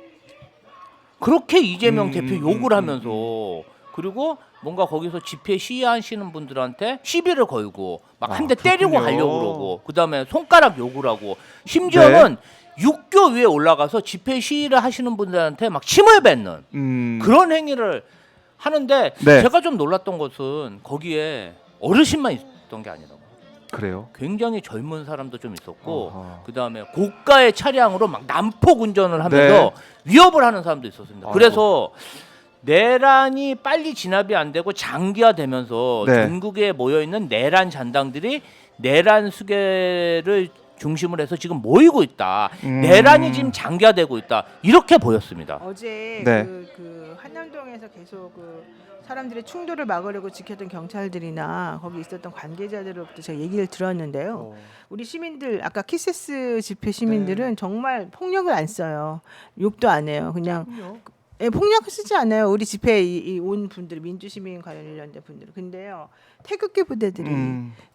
그렇게 이재명 대표 욕을 하면서 그리고 뭔가 거기서 집회 시위하시는 분들한테 시비를 걸고 막 한 대 때리고 그렇군요. 가려고 그러고 그다음에 손가락 욕을 하고 심지어는 육교 위에 올라가서 집회 시위를 하시는 분들한테 막 침을 뱉는 그런 행위를 하는데 네. 제가 좀 놀랐던 것은 거기에 어르신만 있었던 게 아니라고. 그래요. 굉장히 젊은 사람도 좀 있었고 어허. 그다음에 고가의 차량으로 막 난폭 운전을 하면서 네. 위협을 하는 사람도 있었습니다. 아이고. 그래서 내란이 빨리 진압이 안 되고 장기화되면서 네. 전국에 모여 있는 내란 잔당들이 내란 수계를 중심으로 해서 지금 모이고 있다. 내란이 지금 장기화되고 있다. 이렇게 보였습니다. 어제 네. 그 한남동에서 계속 사람들의 충돌을 막으려고 지켰던 경찰들이나 거기 있었던 관계자들로부터 제가 얘기를 들었는데요. 우리 시민들 아까 키세스 집회 시민들은 정말 폭력을 안 써요. 욕도 안 해요. 그냥 예, 폭력을 쓰지 않아요. 우리 집회에 온 분들, 민주시민 관련된 분들은. 근데요, 태극기 부대들이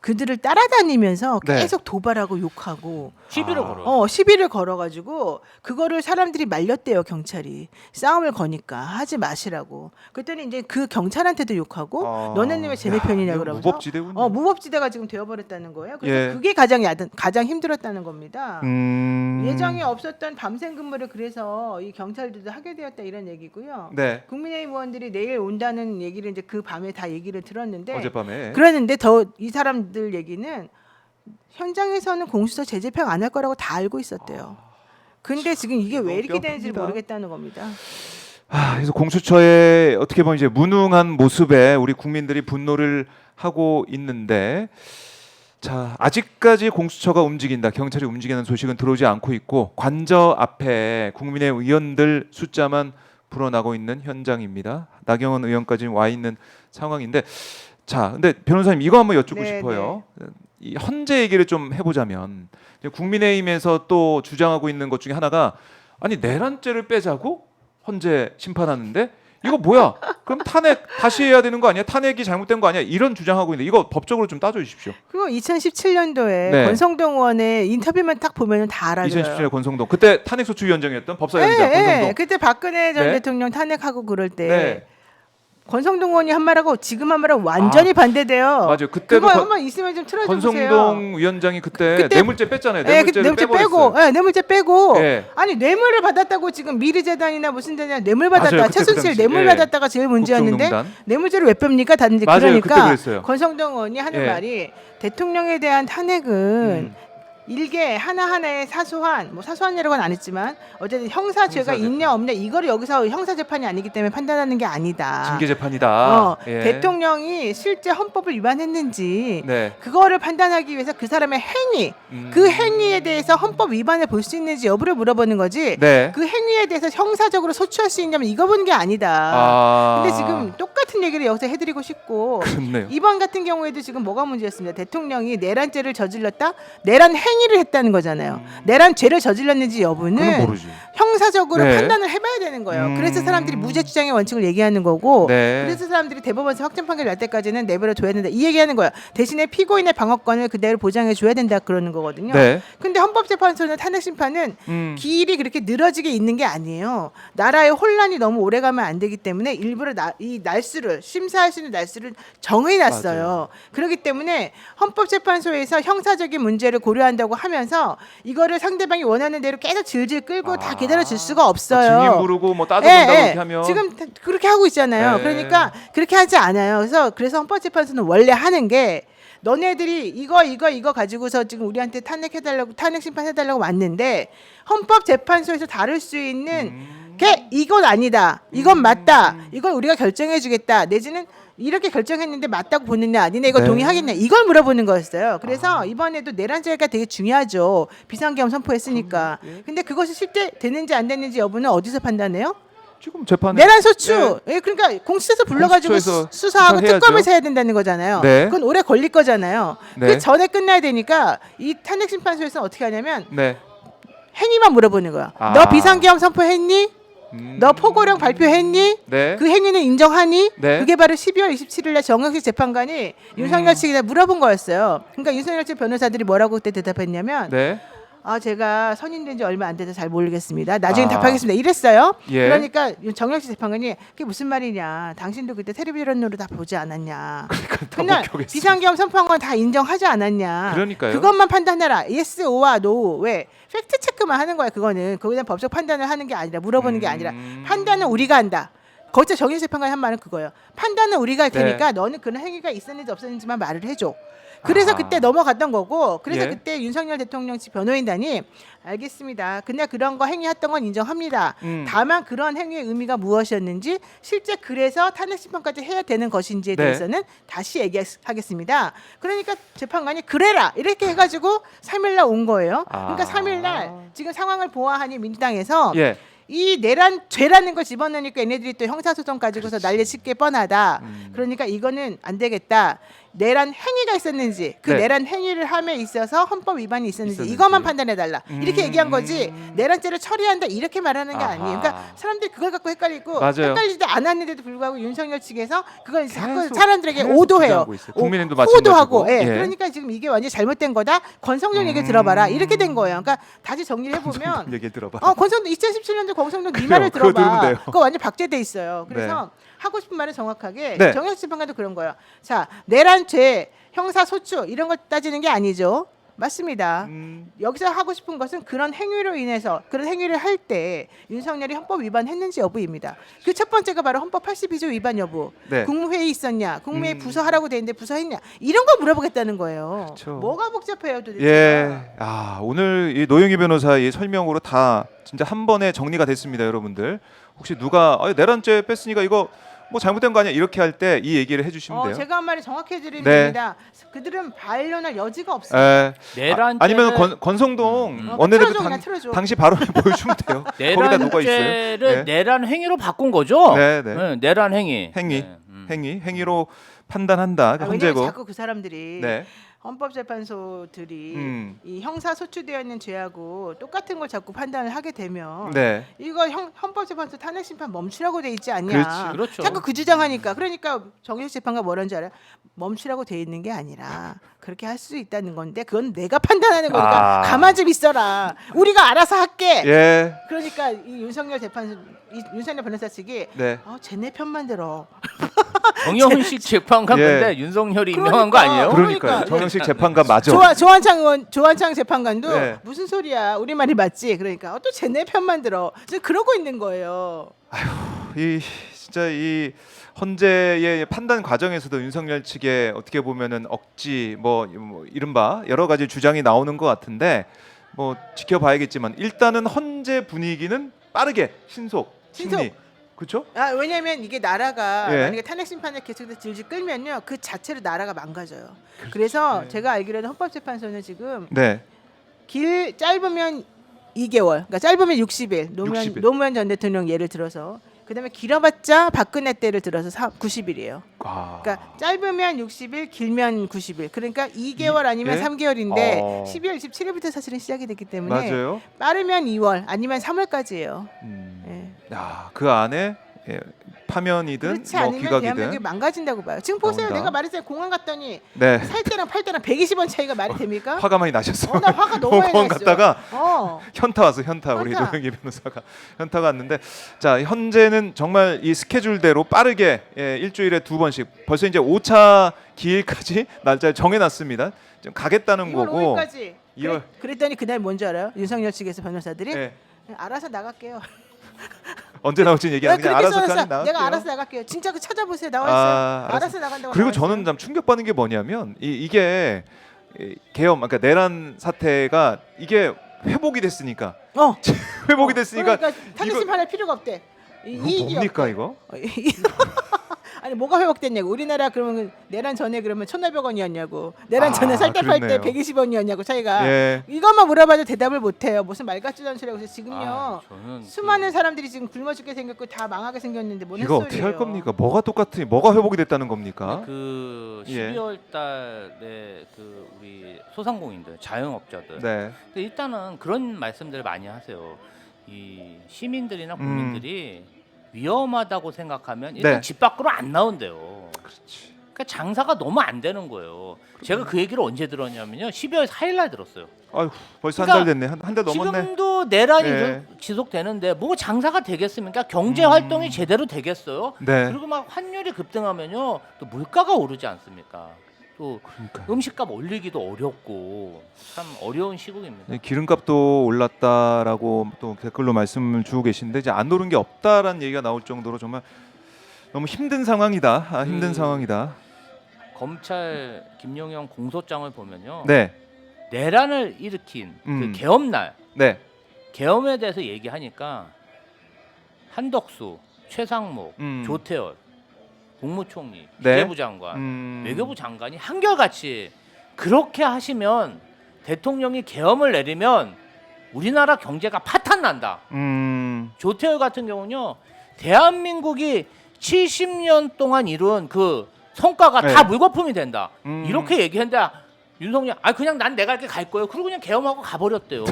그들을 따라다니면서 네. 계속 도발하고 욕하고 시비를 걸어요. 시비를 걸어가지고 그거를 사람들이 말렸대요. 경찰이 싸움을 거니까 하지 마시라고. 그랬더니 이제 그 경찰한테도 욕하고 너네는 왜 쟤네 편이냐 그러면서 무법지대군요. 무법지대가 지금 되어버렸다는 거예요. 그래서 예. 그게 가장 힘들었다는 겁니다. 예정에 없었던 밤샘 근무를 그래서 이 경찰들도 하게 되었다 이런 얘기고요. 네. 국민의힘 의원들이 내일 온다는 얘기를 이제 그 밤에 다 얘기를 들었는데 어젯밤에. 그러는데 더 이 사람들 얘기는 현장에서는 공수처 재집행 안 할 거라고 다 알고 있었대요. 근데 지금 이게 왜 이렇게 되는지 뼈아픕니다. 모르겠다는 겁니다. 그래서 공수처의 어떻게 보면 이제 무능한 모습에 우리 국민들이 분노를 하고 있는데, 자 아직까지 공수처가 움직인다, 경찰이 움직이는 소식은 들어오지 않고 있고 관저 앞에 국민의 의원들 숫자만 불어나고 있는 현장입니다. 나경원 의원까지 와 있는 상황인데, 자 근데 변호사님 이거 한번 여쭙고 네, 싶어요. 이 헌재 얘기를 좀 해보자면 국민의힘에서 또 주장하고 있는 것 중에 하나가 아니 내란죄를 빼자고 헌재 심판하는데 이거 뭐야? 그럼 탄핵 다시 해야 되는 거 아니야? 탄핵이 잘못된 거 아니야? 이런 주장하고 있는데 이거 법적으로 좀 따져주십시오. 그거 2017년도에 네. 권성동 의원의 인터뷰만 딱 보면 다 알아줘요. 2017년 권성동 그때 탄핵소추위원장이었던 법사위원장 권성동. 그때 박근혜 전 네. 대통령 탄핵하고 그럴 때 네. 권성동 의원이 한 말하고 지금 한 말하고 완전히 반대돼요. 맞아요. 그때도 그거 한번 있으면 좀 틀어주세요. 권성동 위원장이 그때 뇌물죄 뺐잖아요. 네, 뇌물죄를 뇌물죄 빼고, 뇌물죄 빼고. 네. 아니 뇌물을 받았다고 지금 미래재단이나 무슨 재단 뇌물 받았다. 맞아요. 그때 그 최순실 당시. 뇌물 예. 받았다가 제일 문제였는데 국정농단. 뇌물죄를 왜 뺍니까? 다든지 맞아요. 그때 그러니까 그랬어요. 권성동 의원이 하는 예. 말이 대통령에 대한 탄핵은 일개 하나하나의 사소한 사소한이라고는 안 했지만 어쨌든 형사죄가 형사재판. 있냐 없냐 이거를 여기서 형사재판이 아니기 때문에 판단하는 게 아니다. 징계 재판이다. 예. 대통령이 실제 헌법을 위반했는지 네. 그거를 판단하기 위해서 그 사람의 행위, 그 행위에 대해서 헌법 위반을 볼 수 있는지 여부를 물어보는 거지. 네. 그 행위에 대해서 형사적으로 소추할 수 있냐면 이거 보는 게 아니다. 근데 지금 똑같은 얘기를 여기서 해드리고 싶고 그렇네요. 이번 같은 경우에도 지금 뭐가 문제였습니다. 대통령이 내란죄를 저질렀다, 내란 행위를 했다는 거잖아요. 내란죄를 저질렀는지 그건 여부는 모르지. 형사적으로 네. 판단을 해봐야 되는 거예요. 그래서 사람들이 무죄 추정의 원칙을 얘기하는 거고, 네. 그래서 사람들이 대법원에서 확정 판결 날 때까지는 내버려 둬야 된다 이 얘기하는 거야. 대신에 피고인의 방어권을 그대로 보장해 줘야 된다 그러는 거거든요. 네. 근데 헌법재판소는 탄핵 심판은 기일이 그렇게 늘어지게 있는 게 아니에요. 나라의 혼란이 너무 오래가면 안 되기 때문에 일부러 이 날수를 심사할 수 있는 날수를 정해놨어요. 맞아요. 그렇기 때문에 헌법재판소에서 형사적인 문제를 고려한다고 하면서 이거를 상대방이 원하는 대로 계속 질질 끌고 다 기다려줄 수가 없어요. 증인 부르고 뭐 따져본다고 이렇게 하면 지금 그렇게 하고 있잖아요. 네. 그러니까 그렇게 하지 않아요. 그래서 헌법재판소는 원래 하는 게 너네들이 이거 가지고서 지금 우리한테 탄핵 심판 해달라고 왔는데 헌법재판소에서 다룰 수 있는 게 이건 아니다, 이건 맞다, 이걸 우리가 결정해주겠다, 내지는 이렇게 결정했는데 맞다고 보느냐 아니냐 이거 네. 동의하겠냐 이걸 물어보는 거였어요. 그래서 이번에도 내란죄가 되게 중요하죠. 비상계엄 선포했으니까. 근데 그것이 실제 되는지 안 되는지 여부는 어디서 판단해요? 지금 재판에 내란 소추. 예, 그러니까 공수처에서 불러가지고 공수처에서 수사하고 수사해야죠. 특검에서 해야 된다는 거잖아요. 네. 그건 오래 걸릴 거잖아요. 네. 그 전에 끝나야 되니까 이 탄핵심판소에서 어떻게 하냐면 네. 행위만 물어보는 거야. 아. 너 비상계엄 선포했니? 너 포고령 발표했니? 네. 그 행위는 인정하니? 네. 그게 바로 12월 27일에 정영식 재판관이 윤석열 측에 물어본 거였어요. 그러니까 윤석열 측 변호사들이 뭐라고 그때 대답했냐면 네. 제가 선임된 지 얼마 안 돼서 잘 모르겠습니다. 나중에 아. 답하겠습니다. 이랬어요. 예. 그러니까 정영식 재판관이 그게 무슨 말이냐. 당신도 그때 텔레비전으로 다 보지 않았냐. 다 그날 목격했습니다. 비상계엄 선포한 건 다 인정하지 않았냐. 그러니까요. 그것만 판단해라. yes, 오와 no. 왜? 팩트 체크만 하는 거야. 그거는 거기다 법적 판단을 하는 게 아니라 물어보는 게 아니라 판단은 우리가 한다. 거기서 정영식 재판관이 한 말은 그거예요. 판단은 우리가 할 테니까 너는 그런 행위가 있었는지 없었는지만 말을 해줘. 그래서 아. 그때 넘어갔던 거고, 그래서 예. 그때 윤석열 대통령 측 변호인단이 알겠습니다. 그냥 그런 거 행위했던 건 인정합니다. 다만 그런 행위의 의미가 무엇이었는지 실제 그래서 탄핵 심판까지 해야 되는 것인지에 네. 대해서는 다시 얘기하겠습니다. 그러니까 재판관이 그래라 이렇게 해가지고 3일날 온 거예요. 아. 그러니까 3일날 지금 상황을 보아하니 민주당에서 예. 이 내란 죄라는 걸 집어넣으니까 얘네들이 또 형사소송 가지고서 난리 칠게 뻔하다. 그러니까 이거는 안 되겠다. 내란 행위가 있었는지 그 네. 내란 행위를 함에 있어서 헌법 위반이 있었는지 있었는지. 이것만 판단해달라. 이렇게 얘기한 거지 내란죄를 처리한다 이렇게 말하는 게 아하. 아니에요. 그러니까 사람들이 그걸 갖고 헷갈리고 맞아요. 헷갈리지도 않았는데도 불구하고 윤석열 측에서 그걸 자꾸 계속, 사람들에게 계속 오도해요. 주장하고 있어요. 국민의힘도 호도하고. 마찬가지고. 예. 예. 그러니까 지금 이게 완전 히 잘못된 거다. 권성동 얘기 들어봐라. 이렇게 된 거예요. 그러니까 다시 정리를 해보면 얘기 들어봐. 권성동 2017년도 권성동 네 그래요. 말을 그거 들어봐. 들으면 돼요. 그거 완전 박제돼 있어요. 그래서 네. 하고 싶은 말을 정확하게 네. 정영식 재판관도 그런 거예요. 자, 내란죄, 형사소추 이런 걸 따지는 게 아니죠. 맞습니다. 여기서 하고 싶은 것은 그런 행위로 인해서 그런 행위를 할 때 윤석열이 헌법 위반했는지 여부입니다. 그 첫 번째가 바로 헌법 82조 위반 여부. 네. 국무회의 있었냐? 국무회의 부서 하라고 돼 있는데 부서 했냐? 이런 거 물어보겠다는 거예요. 그쵸. 뭐가 복잡해요, 도대체? 예. 오늘 이 노영희 변호사의 설명으로 다 진짜 한 번에 정리가 됐습니다, 여러분들. 혹시 누가 내란죄 뺐으니까 이거 뭐 잘못된 거 아니야 이렇게 할 때 이 얘기를 해주시면 돼요. 제가 한 말이 정확히 해드리면 네. 됩니다. 그들은 반론할 여지가 없어요. 에, 내란죄를- 아니면 권성동 원내대표 틀어줘, 그냥 틀어줘. 당시 발언을 보여주면 돼요. 거기다 녹아 있어요. 내란죄를 내란 행위로 바꾼 거죠. 네, 네. 내란 행위. 행위, 네. 행위로 판단한다. 왜냐면 헌재고. 자꾸 그 사람들이 네. 헌법재판소들이 이 형사 소추되어 있는 죄하고 똑같은 걸 자꾸 판단을 하게 되면 네. 이거 헌법재판소 탄핵 심판 멈추라고 돼 있지 않냐? 그렇지. 그렇죠. 자꾸 그 주장하니까 그러니까 정영식 재판관 뭐라는지 알아요? 멈추라고 돼 있는 게 아니라 그렇게 할 수 있다는 건데 그건 내가 판단하는 거니까 가만 좀 있어라. 우리가 알아서 할게. 예. 그러니까 이 윤석열 윤석열 변호사 측이 네. 쟤네 편만 들어. 정영식 재판관 예. 근데 윤석열이 임명한 거 아니에요? 그러니까. 정영식 재판관 맞아. 조한창 재판관도 네. 무슨 소리야? 우리 말이 맞지? 그러니까 또 쟤네 편만 들어. 지금 그러고 있는 거예요. 이 진짜 이 헌재의 판단 과정에서도 윤석열 측에 어떻게 보면은 억지 뭐 이른바 여러 가지 주장이 나오는 것 같은데 뭐 지켜봐야겠지만 일단은 헌재 분위기는 빠르게 신속 심리 그렇죠? 왜냐하면 이게 나라가 예. 만약에 탄핵 심판을 계속해서 질질 끌면요 그 자체로 나라가 망가져요. 그래서 제가 알기로는 헌법재판소는 지금 네. 짧으면 2개월, 그러니까 짧으면 60일. 60일. 노무현 전 대통령 예를 들어서 그다음에 길어봤자 박근혜 때를 들어서 90일이에요. 그러니까 짧으면 60일, 길면 90일. 그러니까 2개월 아니면 예? 3개월인데 12월 27일부터 사실은 시작이 됐기 때문에 맞아요. 빠르면 2월 아니면 3월까지예요. 예. 그 안에 파면이든 그렇지 뭐 않으면 기각이든 대한민국이 망가진다고 봐요. 지금 보세요. 나온다. 내가 말했어요. 공항 갔더니 네. 살 때랑 팔 때랑 120원 차이가 말이 됩니까? 화가 많이 나셨어. 나 화가 너무 많이 공항 났어. 갔다가 어. 현타 왔어. 현타. 우리 현타. 노영희 변호사가 현타가 왔는데 자 현재는 정말 이 스케줄대로 빠르게 일주일에 2번씩 벌써 이제 5차 기일까지 날짜를 정해놨습니다. 지금 가겠다는 2월 거고 5일까지. 2월. 그랬더니 그날 뭔지 알아요? 윤석열 측에서 변호사들이 예. 알아서 나갈게요. 언제 나올지 얘기 안 그냥 그렇게 알아서 써놨어. 그냥 나갈게요. 내가 알아서 나갈게요. 진짜 그 찾아보세요. 나와 있어요. 알았어. 알아서 나간다고. 그리고 나와 있어요. 저는 참 충격받는 게 뭐냐면 이게 계엄 그러니까 내란 사태가 이게 회복이 됐으니까 회복이 됐으니까 그러니까 탄핵 심판할 필요가 없대. 이익이 뭡니까 없대. 이거? 아니 뭐가 회복됐냐고. 우리나라 그러면 내란 전에 그러면 1,500원이었냐고. 내란 전에 살 때 팔 때 그렇네요. 120원이었냐고 차이가. 예. 이것만 물어봐도 대답을 못해요. 무슨 말 같지도 않은 소리하고 있어요. 지금요. 저는 수많은 사람들이 지금 굶어 죽게 생겼고 다 망하게 생겼는데 뭔 이거 헛소리예요. 어떻게 할 겁니까? 뭐가 똑같으니 뭐가 회복이 됐다는 겁니까? 그 예. 12월 달에 그 우리 소상공인들, 자영업자들. 네. 근데 일단은 그런 말씀들을 많이 하세요. 이 시민들이나 국민들이 위험하다고 생각하면 일단 네. 집 밖으로 안 나온대요. 그렇지. 그러니까 장사가 너무 안 되는 거예요. 제가 그 얘기를 언제 들었냐면요. 12월 4일 날 들었어요. 아유, 벌써 그러니까 한 달 됐네. 한 달 넘었네. 지금도 내란이 네. 지속되는데 뭐 장사가 되겠습니까? 경제 활동이 제대로 되겠어요? 네. 그리고 막 환율이 급등하면요. 또 물가가 오르지 않습니까? 또 그러니까요. 음식값 올리기도 어렵고 참 어려운 시국입니다. 네, 기름값도 올랐다라고 또 댓글로 말씀을 주고 계신데 이제 안 오른 게 없다라는 얘기가 나올 정도로 정말 너무 힘든 상황이다. 힘든 상황이다. 검찰 김용현 공소장을 보면요. 네. 내란을 일으킨 그 음. 계엄날 네. 계엄에 대해서 얘기하니까 한덕수, 최상목, 음. 조태열, 국무총리, 네. 기재부 장관, 음. 외교부 장관이 한결같이 그렇게 하시면 대통령이 계엄을 내리면 우리나라 경제가 파탄 난다. 조태열 같은 경우는요. 대한민국이 70년 동안 이룬 그 성과가 네. 다 물거품이 된다. 음. 이렇게 얘기했는데 윤석열 그냥 난 내가 이렇게 갈 거예요. 그리고 그냥 계엄하고 가버렸대요.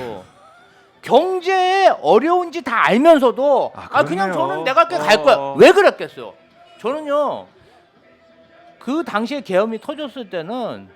경제에 어려운지 다 알면서도 그냥 그렇네요. 저는 내가 이렇게 갈 거야. 왜 그랬겠어요? 저는요. 그 당시에 계엄이 터졌을 때는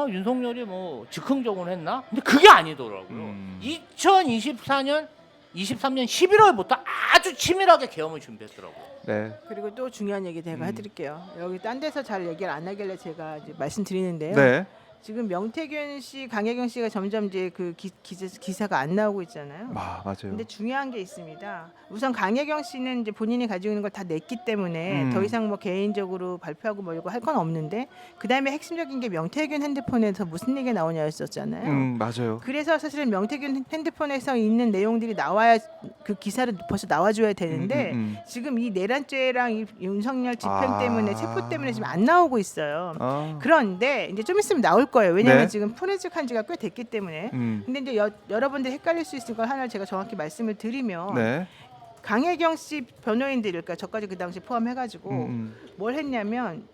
윤석열이 뭐 즉흥적으로 했나? 근데 그게 아니더라고요. 2023년 11월부터 아주 치밀하게 계엄을 준비했더라고요. 네. 그리고 또 중요한 얘기 제가 해드릴게요. 여기 딴 데서 잘 얘기를 안 하길래 제가 이제 말씀드리는데요. 네. 지금 명태균 씨, 강혜경 씨가 점점 이제 그 기사가 안 나오고 있잖아요. 맞아요. 근데 중요한 게 있습니다. 우선 강혜경 씨는 이제 본인이 가지고 있는 걸 다 냈기 때문에 더 이상 뭐 개인적으로 발표하고 뭐 이거 할 건 없는데 그다음에 핵심적인 게 명태균 핸드폰에서 무슨 얘기가 나오냐였었잖아요. 맞아요. 그래서 사실은 명태균 핸드폰에서 있는 내용들이 나와야 그 기사를 벌써 나와줘야 되는데 지금 이 내란죄랑 이 윤석열 집행 때문에 체포 때문에 지금 안 나오고 있어요. 그런데 이제 좀 있으면 나올 거예요. 왜냐하면 네. 지금 포렌식한 지가 꽤 됐기 때문에. 근데 이제 여러분들이 헷갈릴 수 있을 걸 하나 제가 정확히 말씀을 드리면 네. 강혜경 씨 변호인들, 그러니까 저까지 그 당시 포함해가지고 뭘 했냐면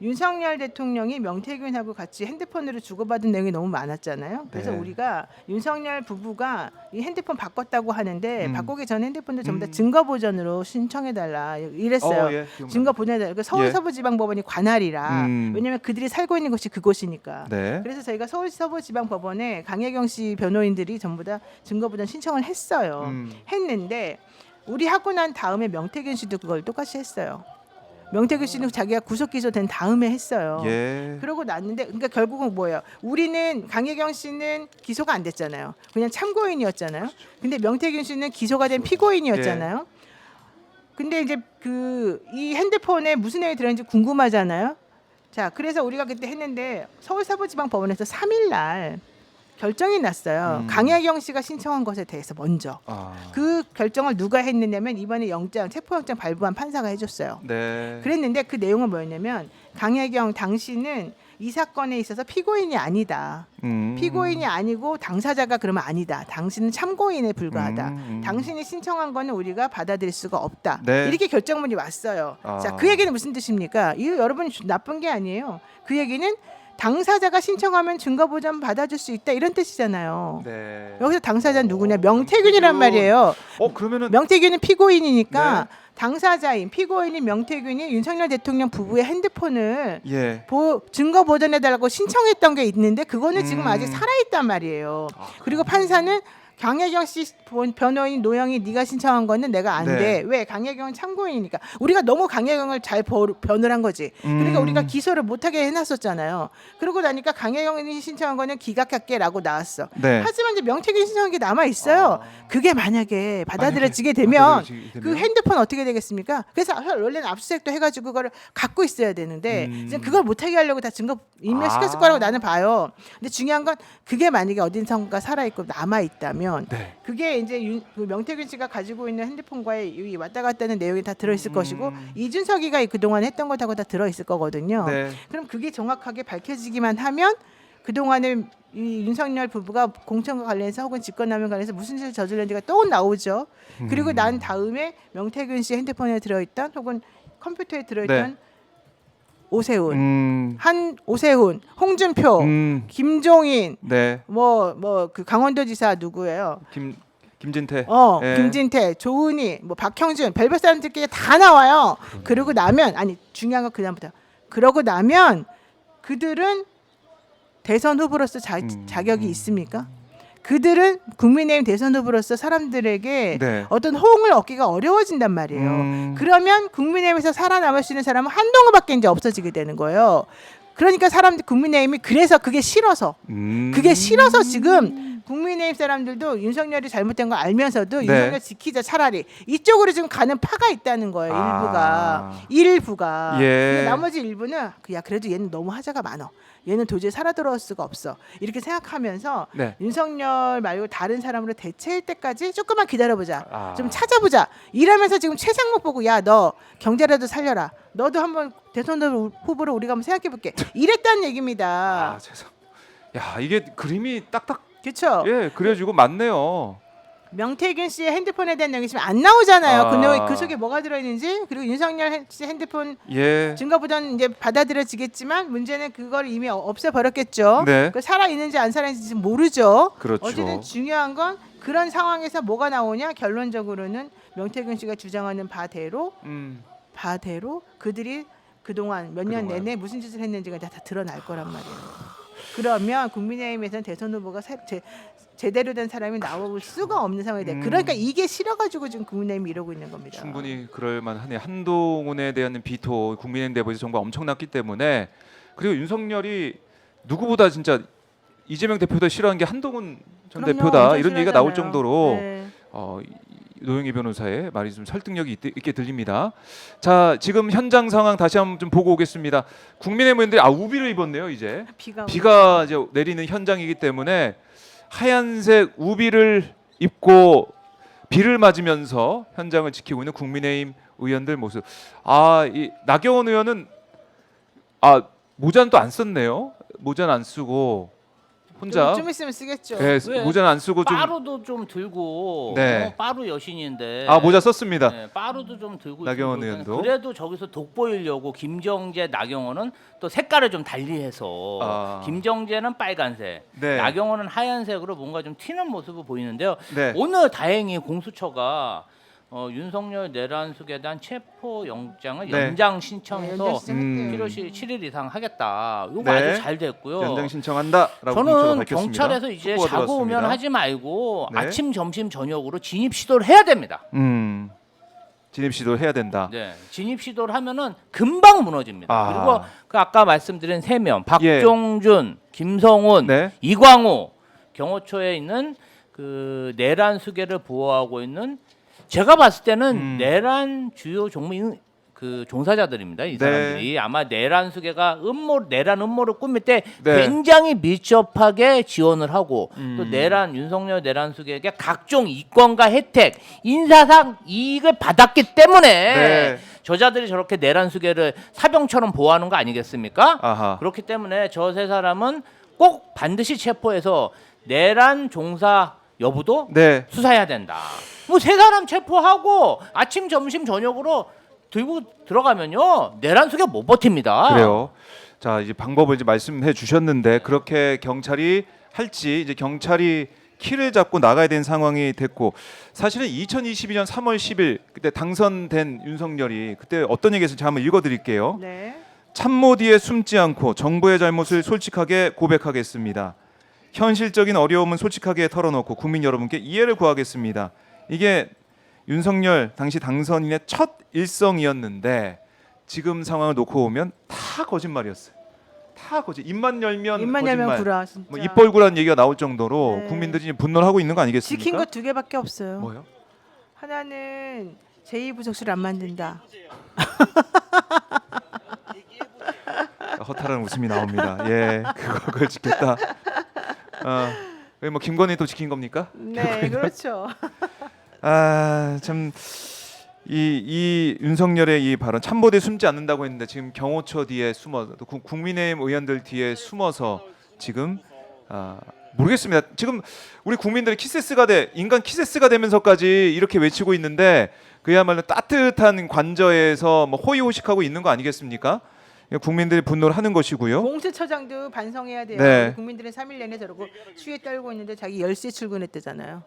윤석열 대통령이 명태균하고 같이 핸드폰으로 주고받은 내용이 너무 많았잖아요. 그래서 네. 우리가 윤석열 부부가 이 핸드폰 바꿨다고 하는데 바꾸기 전 핸드폰도 전부 다 증거 보전으로 신청해달라 이랬어요. 예, 증거 보내달라. 서울 예. 서부지방법원이 관할이라. 왜냐하면 그들이 살고 있는 곳이 그곳이니까. 네. 그래서 저희가 서울 서부지방법원에 강혜경 씨 변호인들이 전부 다 증거 보전 신청을 했어요. 했는데 우리 하고 난 다음에 명태균 씨도 그걸 똑같이 했어요. 명태균 씨는 자기가 구속 기소된 다음에 했어요. 예. 그러고 났는데 그러니까 결국은 뭐예요? 우리는 강혜경 씨는 기소가 안 됐잖아요. 그냥 참고인이었잖아요. 근데 명태균 씨는 기소가 된 피고인이었잖아요. 근데 이제 그 이 핸드폰에 무슨 내용이 들어있는지 궁금하잖아요. 자, 그래서 우리가 그때 했는데 서울서부지방법원에서 3일 날 결정이 났어요. 강혜경 씨가 신청한 것에 대해서 먼저. 그 결정을 누가 했느냐면 이번에 체포영장 발부한 판사가 해줬어요. 네. 그랬는데 그 내용은 뭐였냐면 강혜경 당신은 이 사건에 있어서 피고인이 아니다. 피고인이 아니고 당사자가 그러면 아니다. 당신은 참고인에 불과하다. 당신이 신청한 거는 우리가 받아들일 수가 없다. 네. 이렇게 결정문이 왔어요. 자, 그 얘기는 무슨 뜻입니까? 이거 여러분이 나쁜 게 아니에요. 그 얘기는 당사자가 신청하면 증거 보전 받아줄 수 있다 이런 뜻이잖아요. 네. 여기서 당사자는 누구냐? 명태균이란 말이에요. 그러면은 명태균은 피고인이니까 네. 당사자인 피고인인 명태균이 윤석열 대통령 부부의 핸드폰을 예. 증거 보전해달라고 신청했던 게 있는데 그거는 지금 아직 살아있단 말이에요. 그리고 판사는 강혜경 씨 변호인 노영이 네가 신청한 거는 내가 안 돼. 네. 왜? 강혜경은 참고인이니까. 우리가 너무 강혜경을 잘 변을 한 거지. 그러니까 우리가 기소를 못하게 해놨었잖아요. 그러고 나니까 강혜경이 신청한 거는 기각할게라고 나왔어. 네. 하지만 이제 명태균이 신청한 게 남아 있어요. 그게 만약에 받아들여지게 되면 그 핸드폰 어떻게 되겠습니까? 그래서 원래는 압수수색도 해가지고 그거를 갖고 있어야 되는데 이제 그걸 못하게 하려고 다 증거 인멸시켰을 거라고 나는 봐요. 근데 중요한 건 그게 만약에 어딘선가 살아있고 남아 있다면 나오면 네. 그게 이제 그 명태균 씨가 가지고 있는 핸드폰과의 이 왔다 갔다 하는 내용이 다 들어있을 것이고 이준석이가 그동안 했던 것하고 다 들어있을 거거든요. 네. 그럼 그게 정확하게 밝혀지기만 하면 그동안에 이 윤석열 부부가 공천과 관련해서 혹은 직권남용 관련해서 무슨 짓을 저질렀는지가 또 나오죠. 그리고 난 다음에 명태균 씨 핸드폰에 들어있던 혹은 컴퓨터에 들어있던 네. 오세훈, 오세훈, 홍준표, 김종인, 네. 뭐 그 강원도지사 누구예요? 김진태. 예. 김진태, 조은희, 뭐 박형준, 별별 사람들끼리 다 나와요. 그러고 나면 아니 중요한 건 그다음부터. 그러고 나면 그들은 대선 후보로서 자격이 있습니까? 그들은 국민의힘 대선 후보로서 사람들에게 네. 어떤 호응을 얻기가 어려워진단 말이에요. 그러면 국민의힘에서 살아남을 수 있는 사람은 한동훈밖에 이제 없어지게 되는 거예요. 그러니까 국민의힘이 그래서 그게 싫어서 지금 국민의힘 사람들도 윤석열이 잘못된 거 알면서도 네. 윤석열 지키자 차라리 이쪽으로 지금 가는 파가 있다는 거예요. 일부가. 예. 근데 나머지 일부는 그래도 얘는 너무 하자가 많어. 얘는 도저히 살아 돌아올 수가 없어. 이렇게 생각하면서 네. 윤석열 말고 다른 사람으로 대체할 때까지 조금만 기다려보자. 좀 아. 찾아보자. 이러면서 지금 최상목 보고 야 너 경제라도 살려라. 너도 한번 대선 후보로 우리가 한번 생각해볼게. 이랬다는 얘기입니다. 아, 죄송. 야, 이게 그림이 딱딱 그렇죠? 예, 그려지고 맞네요. 명태균 씨의 핸드폰에 대한 내용이 지금 안 나오잖아요. 아. 그 속에 뭐가 들어있는지. 그리고 윤석열 씨 핸드폰 예. 증거보다는 이제 받아들여지겠지만 문제는 그걸 이미 없애버렸겠죠. 네. 그 살아 있는지 안 살아 있는지 모르죠. 그렇죠. 어쨌든 중요한 건 그런 상황에서 뭐가 나오냐. 결론적으로는 명태균 씨가 주장하는 바대로 그들이 그동안 몇 년 그동안. 내내 무슨 짓을 했는지가 다 드러날 거란 말이에요. 그러면 국민의힘에서는 대선 후보가 제대로 된 사람이 나올 수가 없는 상황이 돼. 그러니까 이게 싫어가지고 지금 국민의힘이 이러고 있는 겁니다. 충분히 그럴 만하네. 한동훈에 대한 비토 국민의힘 내부에서 정말 엄청났기 때문에 그리고 윤석열이 누구보다 진짜 이재명 대표도 싫어하는 게 한동훈 전 그럼요, 대표다 엄청 이런 얘기가 나올 싫어하잖아요. 정도로 네. 노영희 변호사의 말이 좀 설득력이 있게 들립니다. 자, 지금 현장 상황 다시 한번 좀 보고 오겠습니다. 국민의힘 의원들이 우비를 입었네요. 이제 비가 이제 내리는 현장이기 때문에 하얀색 우비를 입고 비를 맞으면서 현장을 지키고 있는 국민의힘 의원들 모습. 이 나경원 의원은 모자는 또 안 썼네요. 모자는 안 쓰고 혼자. 좀 있으면 쓰겠죠. 예, 모자는 안 쓰고 좀. 빠루도 좀 들고. 네. 빠루 여신인데. 모자 썼습니다. 네, 빠루도 좀 들고. 나경원 있어요. 의원도. 그래도 저기서 돋보이려고 김정재, 나경원은 또 색깔을 좀 달리해서 김정재는 빨간색, 네. 나경원은 하얀색으로 뭔가 좀 튀는 모습을 보이는데요. 네. 오늘 다행히 공수처가 윤석열 내란숙에 대한 체포 영장을 네. 연장 신청해서 신청했대요. 필요시 7일 이상 하겠다. 이거 네. 아주 잘 됐고요. 연장 신청한다라고 공수처가 저는 밝혔습니다. 경찰에서 이제 속보가 자고 오면 들어왔습니다. 하지 말고 네. 아침, 점심, 저녁으로 진입 시도를 해야 됩니다. 진입 시도를 해야 된다. 네, 진입 시도를 하면은 금방 무너집니다. 그리고 그 아까 말씀드린 세 명, 박종준, 김성훈, 네. 이광호, 경호처에 있는 그 내란 수계를 보호하고 있는 제가 봤을 때는 내란 주요 종목인 그 종사자들입니다. 이 사람들이 아마 내란 수계가 내란 음모를 꾸밀 때 굉장히 밀접하게 지원을 하고 또 윤석열 내란 수계에게 각종 이권과 혜택, 인사상 이익을 받았기 때문에 저자들이 저렇게 내란 수계를 사병처럼 보호하는 거 아니겠습니까? 그렇기 때문에 저 세 사람은 꼭 반드시 체포해서 내란 종사 여부도 수사해야 된다. 뭐 세 사람 체포하고 아침, 점심, 저녁으로 들고 들어가면요 내란 속에 못 버팁니다. 그래요. 자, 이제 방법을 이제 말씀해 주셨는데 그렇게 경찰이 할지 이제 경찰이 키를 잡고 나가야 되는 상황이 됐고 사실은 2022년 3월 10일 그때 당선된 윤석열이 그때 어떤 얘기했는지 제가 한번 읽어드릴게요. 네. 참모 뒤에 숨지 않고 정부의 잘못을 솔직하게 고백하겠습니다. 현실적인 어려움은 솔직하게 털어놓고 국민 여러분께 이해를 구하겠습니다. 이게 윤석열 당시 당선인의 첫 일성이었는데 지금 상황을 놓고 보면 다 거짓말이었어요. 다 거짓. 입만 열면 거짓말. 구라 진짜. 뭐 입벌구라는 얘기가 나올 정도로 국민들이 분노를 하고 있는 거 아니겠습니까? 지킨 거 2개밖에 없어요. 뭐요? 하나는 제2부속실 안 만든다. 허탈한 웃음이 나옵니다. 예, 그걸 지켰다. 왜 뭐 김건희 또 지킨 겁니까? 네, 그렇죠. 아, 참 이 윤석열의 이 발언 참모대 숨지 않는다고 했는데 지금 경호처 뒤에 숨어서 또 국민의힘 의원들 뒤에 숨어서 지금 모르겠습니다. 지금 우리 국민들이 키세스가 돼 인간 키세스가 되면서까지 이렇게 외치고 있는데 그야말로 따뜻한 관저에서 뭐 호의호식하고 있는 거 아니겠습니까? 국민들이 분노를 하는 것이고요. 공수처장도 반성해야 돼요. 네. 우리 국민들은 3일 내내 저러고 추위에 떨고 있는데 자기 10시에 출근했대잖아요.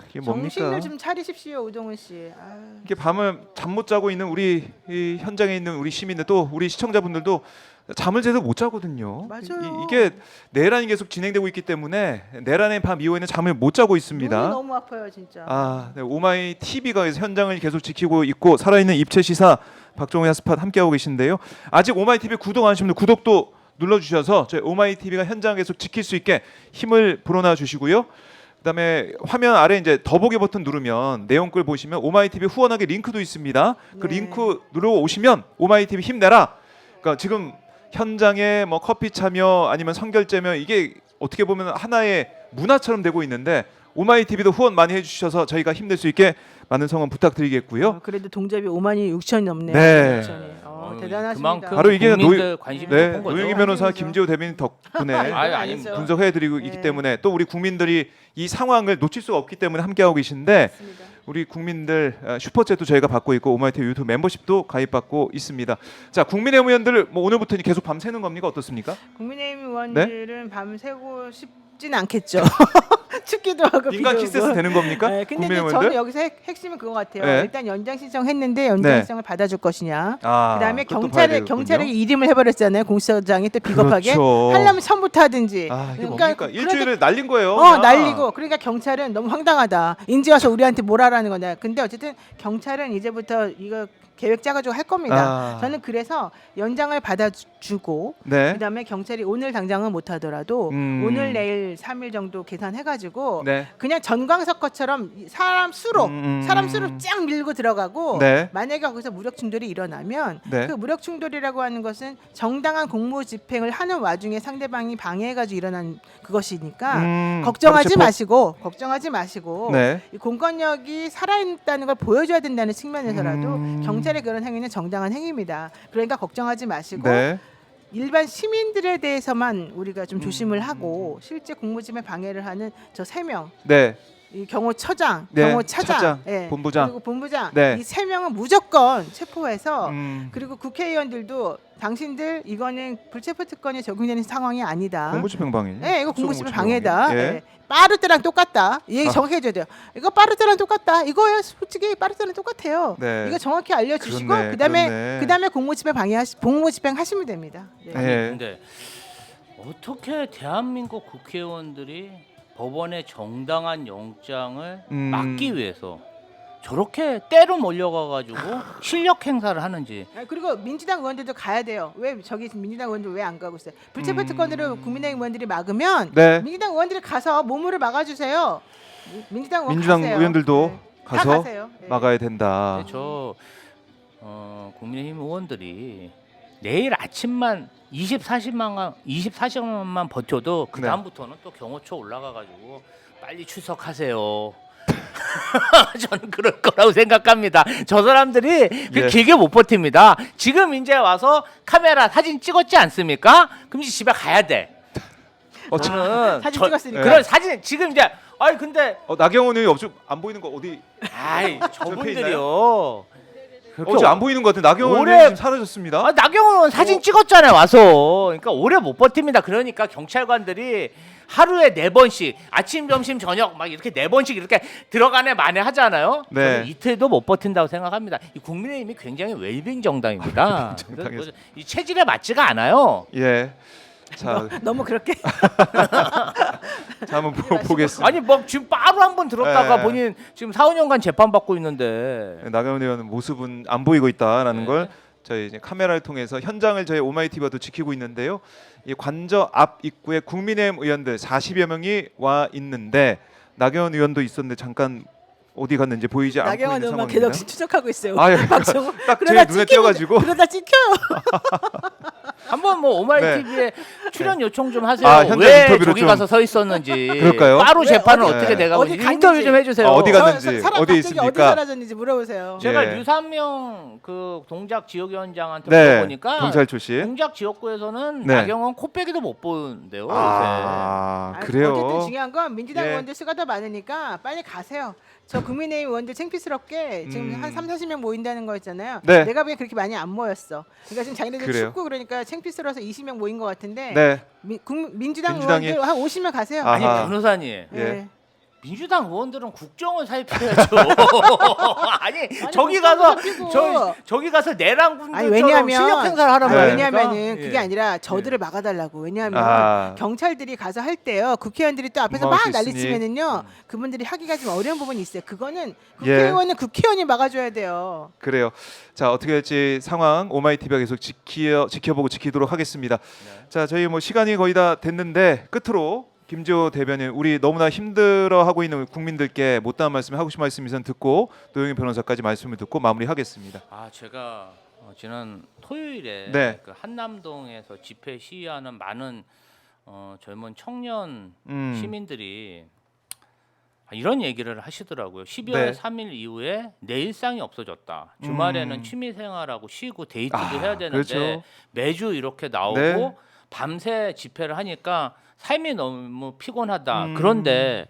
이게 뭡니까? 정신을 좀 차리십시오, 우동훈 씨. 아유. 이게 밤을 잠 못 자고 있는 우리 이 현장에 있는 우리 시민들 또 우리 시청자분들도 잠을 제대로 못 자거든요. 맞아요. 이게 내란이 계속 진행되고 있기 때문에 내란의 밤 이후에는 잠을 못 자고 있습니다. 눈이 너무 아파요, 진짜. 네, 오마이 TV가 현장을 계속 지키고 있고 살아있는 입체 시사 박종훈 야스팟 함께하고 계신데요. 아직 오마이 TV 구독 안 하신 분들 구독도 눌러주셔서 저희 오마이 TV가 현장을 계속 지킬 수 있게 힘을 불어넣어 주시고요. 그다음에 화면 아래 이제 더보기 버튼 누르면 내용글 보시면 오마이 TV 후원하기 링크도 있습니다. 그 네. 링크 누르고 오시면 오마이 TV 힘내라. 그러니까 지금 현장에 뭐 커피 참여 아니면 선결제며 이게 어떻게 보면 하나의 문화처럼 되고 있는데 오마이 TV도 후원 많이 해주셔서 저희가 힘낼 수 있게 많은 성원 부탁드리겠고요. 그래도 동접이 5만이 6천이 넘네요. 네. 6천이. 어휴, 대단하십니다. 그만큼 바로 이게 국민들 관심이 네, 높은 거죠. 노영희 변호사, 아니죠. 김재호 대변인 덕분에 아닙니다. 분석해드리고 있기 네. 때문에 또 우리 국민들이 이 상황을 놓칠 수가 없기 때문에 함께하고 계신데 맞습니다. 우리 국민들 슈퍼챗도 저희가 받고 있고 오마이TV 유튜브 멤버십도 가입받고 있습니다. 자, 국민의힘 의원들 뭐 오늘부터 계속 밤새는 겁니까? 어떻습니까? 국민의힘 네? 의원들은 밤새고 싶진 않겠죠. 춥기도 하고 민간 비도 키세스 오고. 되는 겁니까? 네, 근데 국민의힘 이제 저는 의원들? 여기서 핵심은 그거 같아요. 네. 일단 연장 신청했는데 연장 네. 신청을 받아줄 것이냐. 아, 그다음에 그것도 봐야 되겠군요. 경찰에 이름을 해버렸잖아요. 공수처장이 또 비겁하게 그렇죠. 하려면 처음부터 하든지. 이게 뭡니까? 그러니까 일주일을 날린 거예요. 날리고 그러니까 경찰은 너무 황당하다. 인제 와서 우리한테 뭘 하라는 거냐. 근데 어쨌든 경찰은 이제부터 이거 계획 짜가지고 할 겁니다. 저는 그래서 연장을 받아주고 네. 그다음에 경찰이 오늘 당장은 못하더라도 오늘 내일 3일 정도 계산해가지고 네. 그냥 전광석거처럼 사람 수로 쫙 밀고 들어가고 네. 만약에 거기서 무력 충돌이 일어나면 네. 그 무력 충돌이라고 하는 것은 정당한 공무 집행을 하는 와중에 상대방이 방해해가지고 일어난 그것이니까 걱정하지 마시고 네. 이 공권력이 살아있다는 걸 보여줘야 된다는 측면에서라도 경찰의 그런 행위는 정당한 행위입니다. 그러니까 걱정하지 마시고 네. 일반 시민들에 대해서만 우리가 좀 조심을 하고 실제 공무집행 방해를 하는 저 3명 네. 이 경호처장, 네, 경호차장, 차장, 예, 본부장. 그리고 본부장 네. 이 3명은 무조건 체포해서 음, 그리고 국회의원들도 당신들 이거는 불체포 특권이 적용되는 상황이 아니다. 공무집행 방해. 예, 이거 공무집행 공무집행 방해다. 방해. 예. 예. 빠르트랑 똑같다. 이 얘기 정확히 해줘야 돼요. 이거 빠르트랑 똑같다. 이거요, 솔직히 빠르트랑 똑같아요. 네. 이거 정확히 알려주시고 그렇네, 그다음에 그렇네. 그다음에 공무집행 하시면 됩니다. 네. 네. 근데 어떻게 대한민국 국회의원들이 법원의 정당한 영장을 막기 위해서 저렇게 때로 몰려가가지고 실력 행사를 하는지. 그리고 민주당 의원들도 가야 돼요. 왜 저기 민주당 의원들 왜 안 가고 있어요? 불체포 특권으로 국민의힘 의원들이 막으면 네. 민주당 의원들이 가서 몸으로 막아주세요. 민주당 가세요. 의원들도 네. 다 가서 가세요. 네. 막아야 된다. 네, 저 국민의힘 의원들이 내일 아침만 24시간만 버텨도 그 다음부터는 또 경호처 올라가가지고 빨리 출석하세요. 저는 그럴 거라고 생각합니다. 저 사람들이 예. 길게 못 버팁니다. 지금 이제 와서 카메라 사진 찍었지 않습니까? 그럼 이제 집에 가야 돼. 저는 사진 네. 찍었으니까. 그런 사진 지금 이제 근데 나경원 의원 없죠? 안 보이는 거 어디? 저분들이요. 지금 안 보이는 것 같은 나경원 올해- 의원 지금 사라졌습니다. 나경원 사진 찍었잖아요 와서. 그러니까 오래 못 버팁니다. 그러니까 경찰관들이 하루에 4번씩 아침 점심 저녁 막 이렇게 4번씩 이렇게 들어가네 마네 하잖아요. 네. 저는 이틀도 못 버틴다고 생각합니다. 이 국민의힘이 굉장히 웰빙 정당입니다. 정당에서. 이 체질에 맞지가 않아요. 예. 자, 너무 그렇게 자 한번 보겠습니다. 아니 뭐 지금 바로 한번 들었다가 네. 본인 지금 4, 5년간 재판 받고 있는데. 나경원 의원 모습은 안 보이고 있다라는 네. 걸 저희 이제 카메라를 통해서 현장을 저희 오마이 TV도 지키고 있는데요. 이 관저 앞 입구에 국민의힘 의원들 40여 명이 와 있는데 나경원 의원도 있었는데 잠깐 어디 갔는지 보이지 않고 나경원 있는 의원만 상황이네요. 계속 추적하고 있어요. 아, 예. 박정우. 딱 제 그러다 눈에 찍히면- 띄어가지고. 그러다 찍혀요. 한번 뭐 오마이 네. TV에 출연 요청 좀 하세요. 아, 현장 왜 인터뷰로 저기 좀. 가서 서 있었는지. 그럴까요? 따로 왜, 재판은 어디- 어떻게 네. 돼가고 어디 인터뷰 갔는지. 좀 해주세요. 어디 갔는지. 사람 어디 갑자기 있습니까? 어디 사라졌는지 물어보세요. 제가 예. 유산명 그 동작 지역위원장한테 네. 물어보니까 경찰 출신. 동작 지역구에서는 네. 나경원 코빼기도 못 보는데요. 아, 아, 그래요. 어쨌든 중요한 건 민주당 예. 의원들 수가 더 많으니까 빨리 가세요. 저 국민의힘 의원들 창피스럽게 지금 한 3, 40명 모인다는 거 있잖아요. 네. 내가 보기엔 그렇게 많이 안 모였어. 그러니까 지금 자기네들 그래요? 춥고 그러니까 창피스러워서 20명 모인 것 같은데 네. 민주당 민주당이- 의원들 한 50명 가세요. 아. 아니 아하. 변호사님. 예. 예. 민주당 의원들은 국정을 살펴야죠. 아니 저기 국정을 가서 살피고. 저기 가서 내란 아니 군들처럼 왜냐하면 실력 행사를 하란 네. 말이니까. 왜냐하면은 그게 예. 아니라 저들을 막아달라고. 왜냐하면 아. 경찰들이 가서 할 때요 국회의원들이 또 앞에서 막을 막 수 있으니. 난리치면은요 그분들이 하기가 좀 어려운 부분이 있어요. 그거는 예. 국회의원은 국회의원이 막아줘야 돼요. 그래요. 자, 어떻게 될지 상황 오마이 TV가 계속 지켜보고 지키도록 하겠습니다. 자, 저희 뭐 시간이 거의 다 됐는데 끝으로 김지호 대변인, 우리 너무나 힘들어하고 있는 국민들께 못다한 말씀, 하고 싶은 말씀 있으면 듣고 노영희 변호사까지 말씀을 듣고 마무리하겠습니다. 아 제가 지난 토요일에 네. 그 한남동에서 집회 시위하는 많은 젊은 청년 시민들이 이런 얘기를 하시더라고요. 12월 네. 3일 이후에 내 일상이 없어졌다. 주말에는 취미 생활하고 쉬고 데이트도 아, 해야 되는데 그렇죠. 매주 이렇게 나오고 네. 밤새 집회를 하니까 삶이 너무 피곤하다. 그런데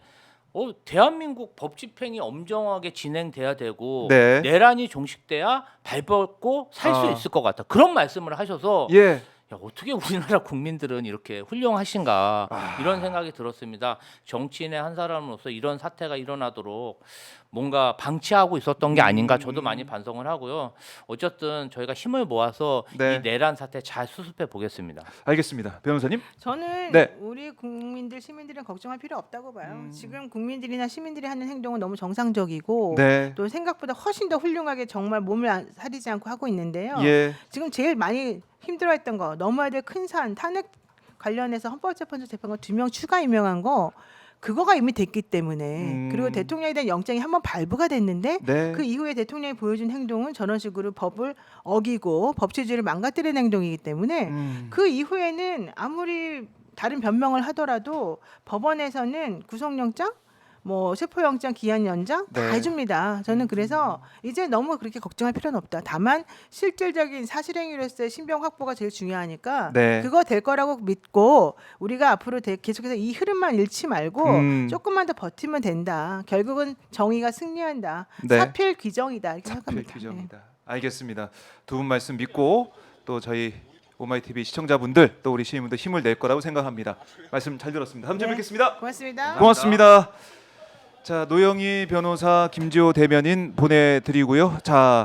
대한민국 법 집행이 엄정하게 진행돼야 되고 네. 내란이 종식돼야 발 뻗고 살 수 아. 있을 것 같다. 그런 말씀을 하셔서 예. 야, 어떻게 우리나라 국민들은 이렇게 훌륭하신가 아. 이런 생각이 들었습니다. 정치인의 한 사람으로서 이런 사태가 일어나도록 뭔가 방치하고 있었던 게 아닌가 저도 많이 반성을 하고요. 어쨌든 저희가 힘을 모아서 네. 이 내란 사태 잘 수습해 보겠습니다. 알겠습니다. 변호사님. 저는 네. 우리 국민들 시민들은 걱정할 필요 없다고 봐요. 지금 국민들이나 시민들이 하는 행동은 너무 정상적이고 네. 또 생각보다 훨씬 더 훌륭하게 정말 몸을 사리지 않고 하고 있는데요. 예. 지금 제일 많이 힘들어했던 거 넘어야 될 큰 산 탄핵 관련해서 헌법재판소 재판관 2명 추가 임명한 거 그거가 이미 됐기 때문에 그리고 대통령에 대한 영장이 한번 발부가 됐는데 네. 그 이후에 대통령이 보여준 행동은 저런 식으로 법을 어기고 법치주의를 망가뜨리는 행동이기 때문에 그 이후에는 아무리 다른 변명을 하더라도 법원에서는 구속영장 뭐 체포영장 기한 연장 다 네. 해줍니다. 저는 그래서 이제 너무 그렇게 걱정할 필요는 없다. 다만 실질적인 사실행위로서의 신병 확보가 제일 중요하니까 네. 그거 될 거라고 믿고 우리가 앞으로 계속해서 이 흐름만 잃지 말고 조금만 더 버티면 된다. 결국은 정의가 승리한다. 네. 사필 규정이다. 이렇게 사필 생각합니다. 규정이다. 알겠습니다. 두 분 말씀 믿고 또 저희 오마이 TV 시청자분들 또 우리 시민분들 힘을 낼 거라고 생각합니다. 말씀 잘 들었습니다. 다음 주에 네. 뵙겠습니다. 고맙습니다. 고맙습니다. 자, 노영희 변호사, 김지호 대변인 보내드리고요. 자,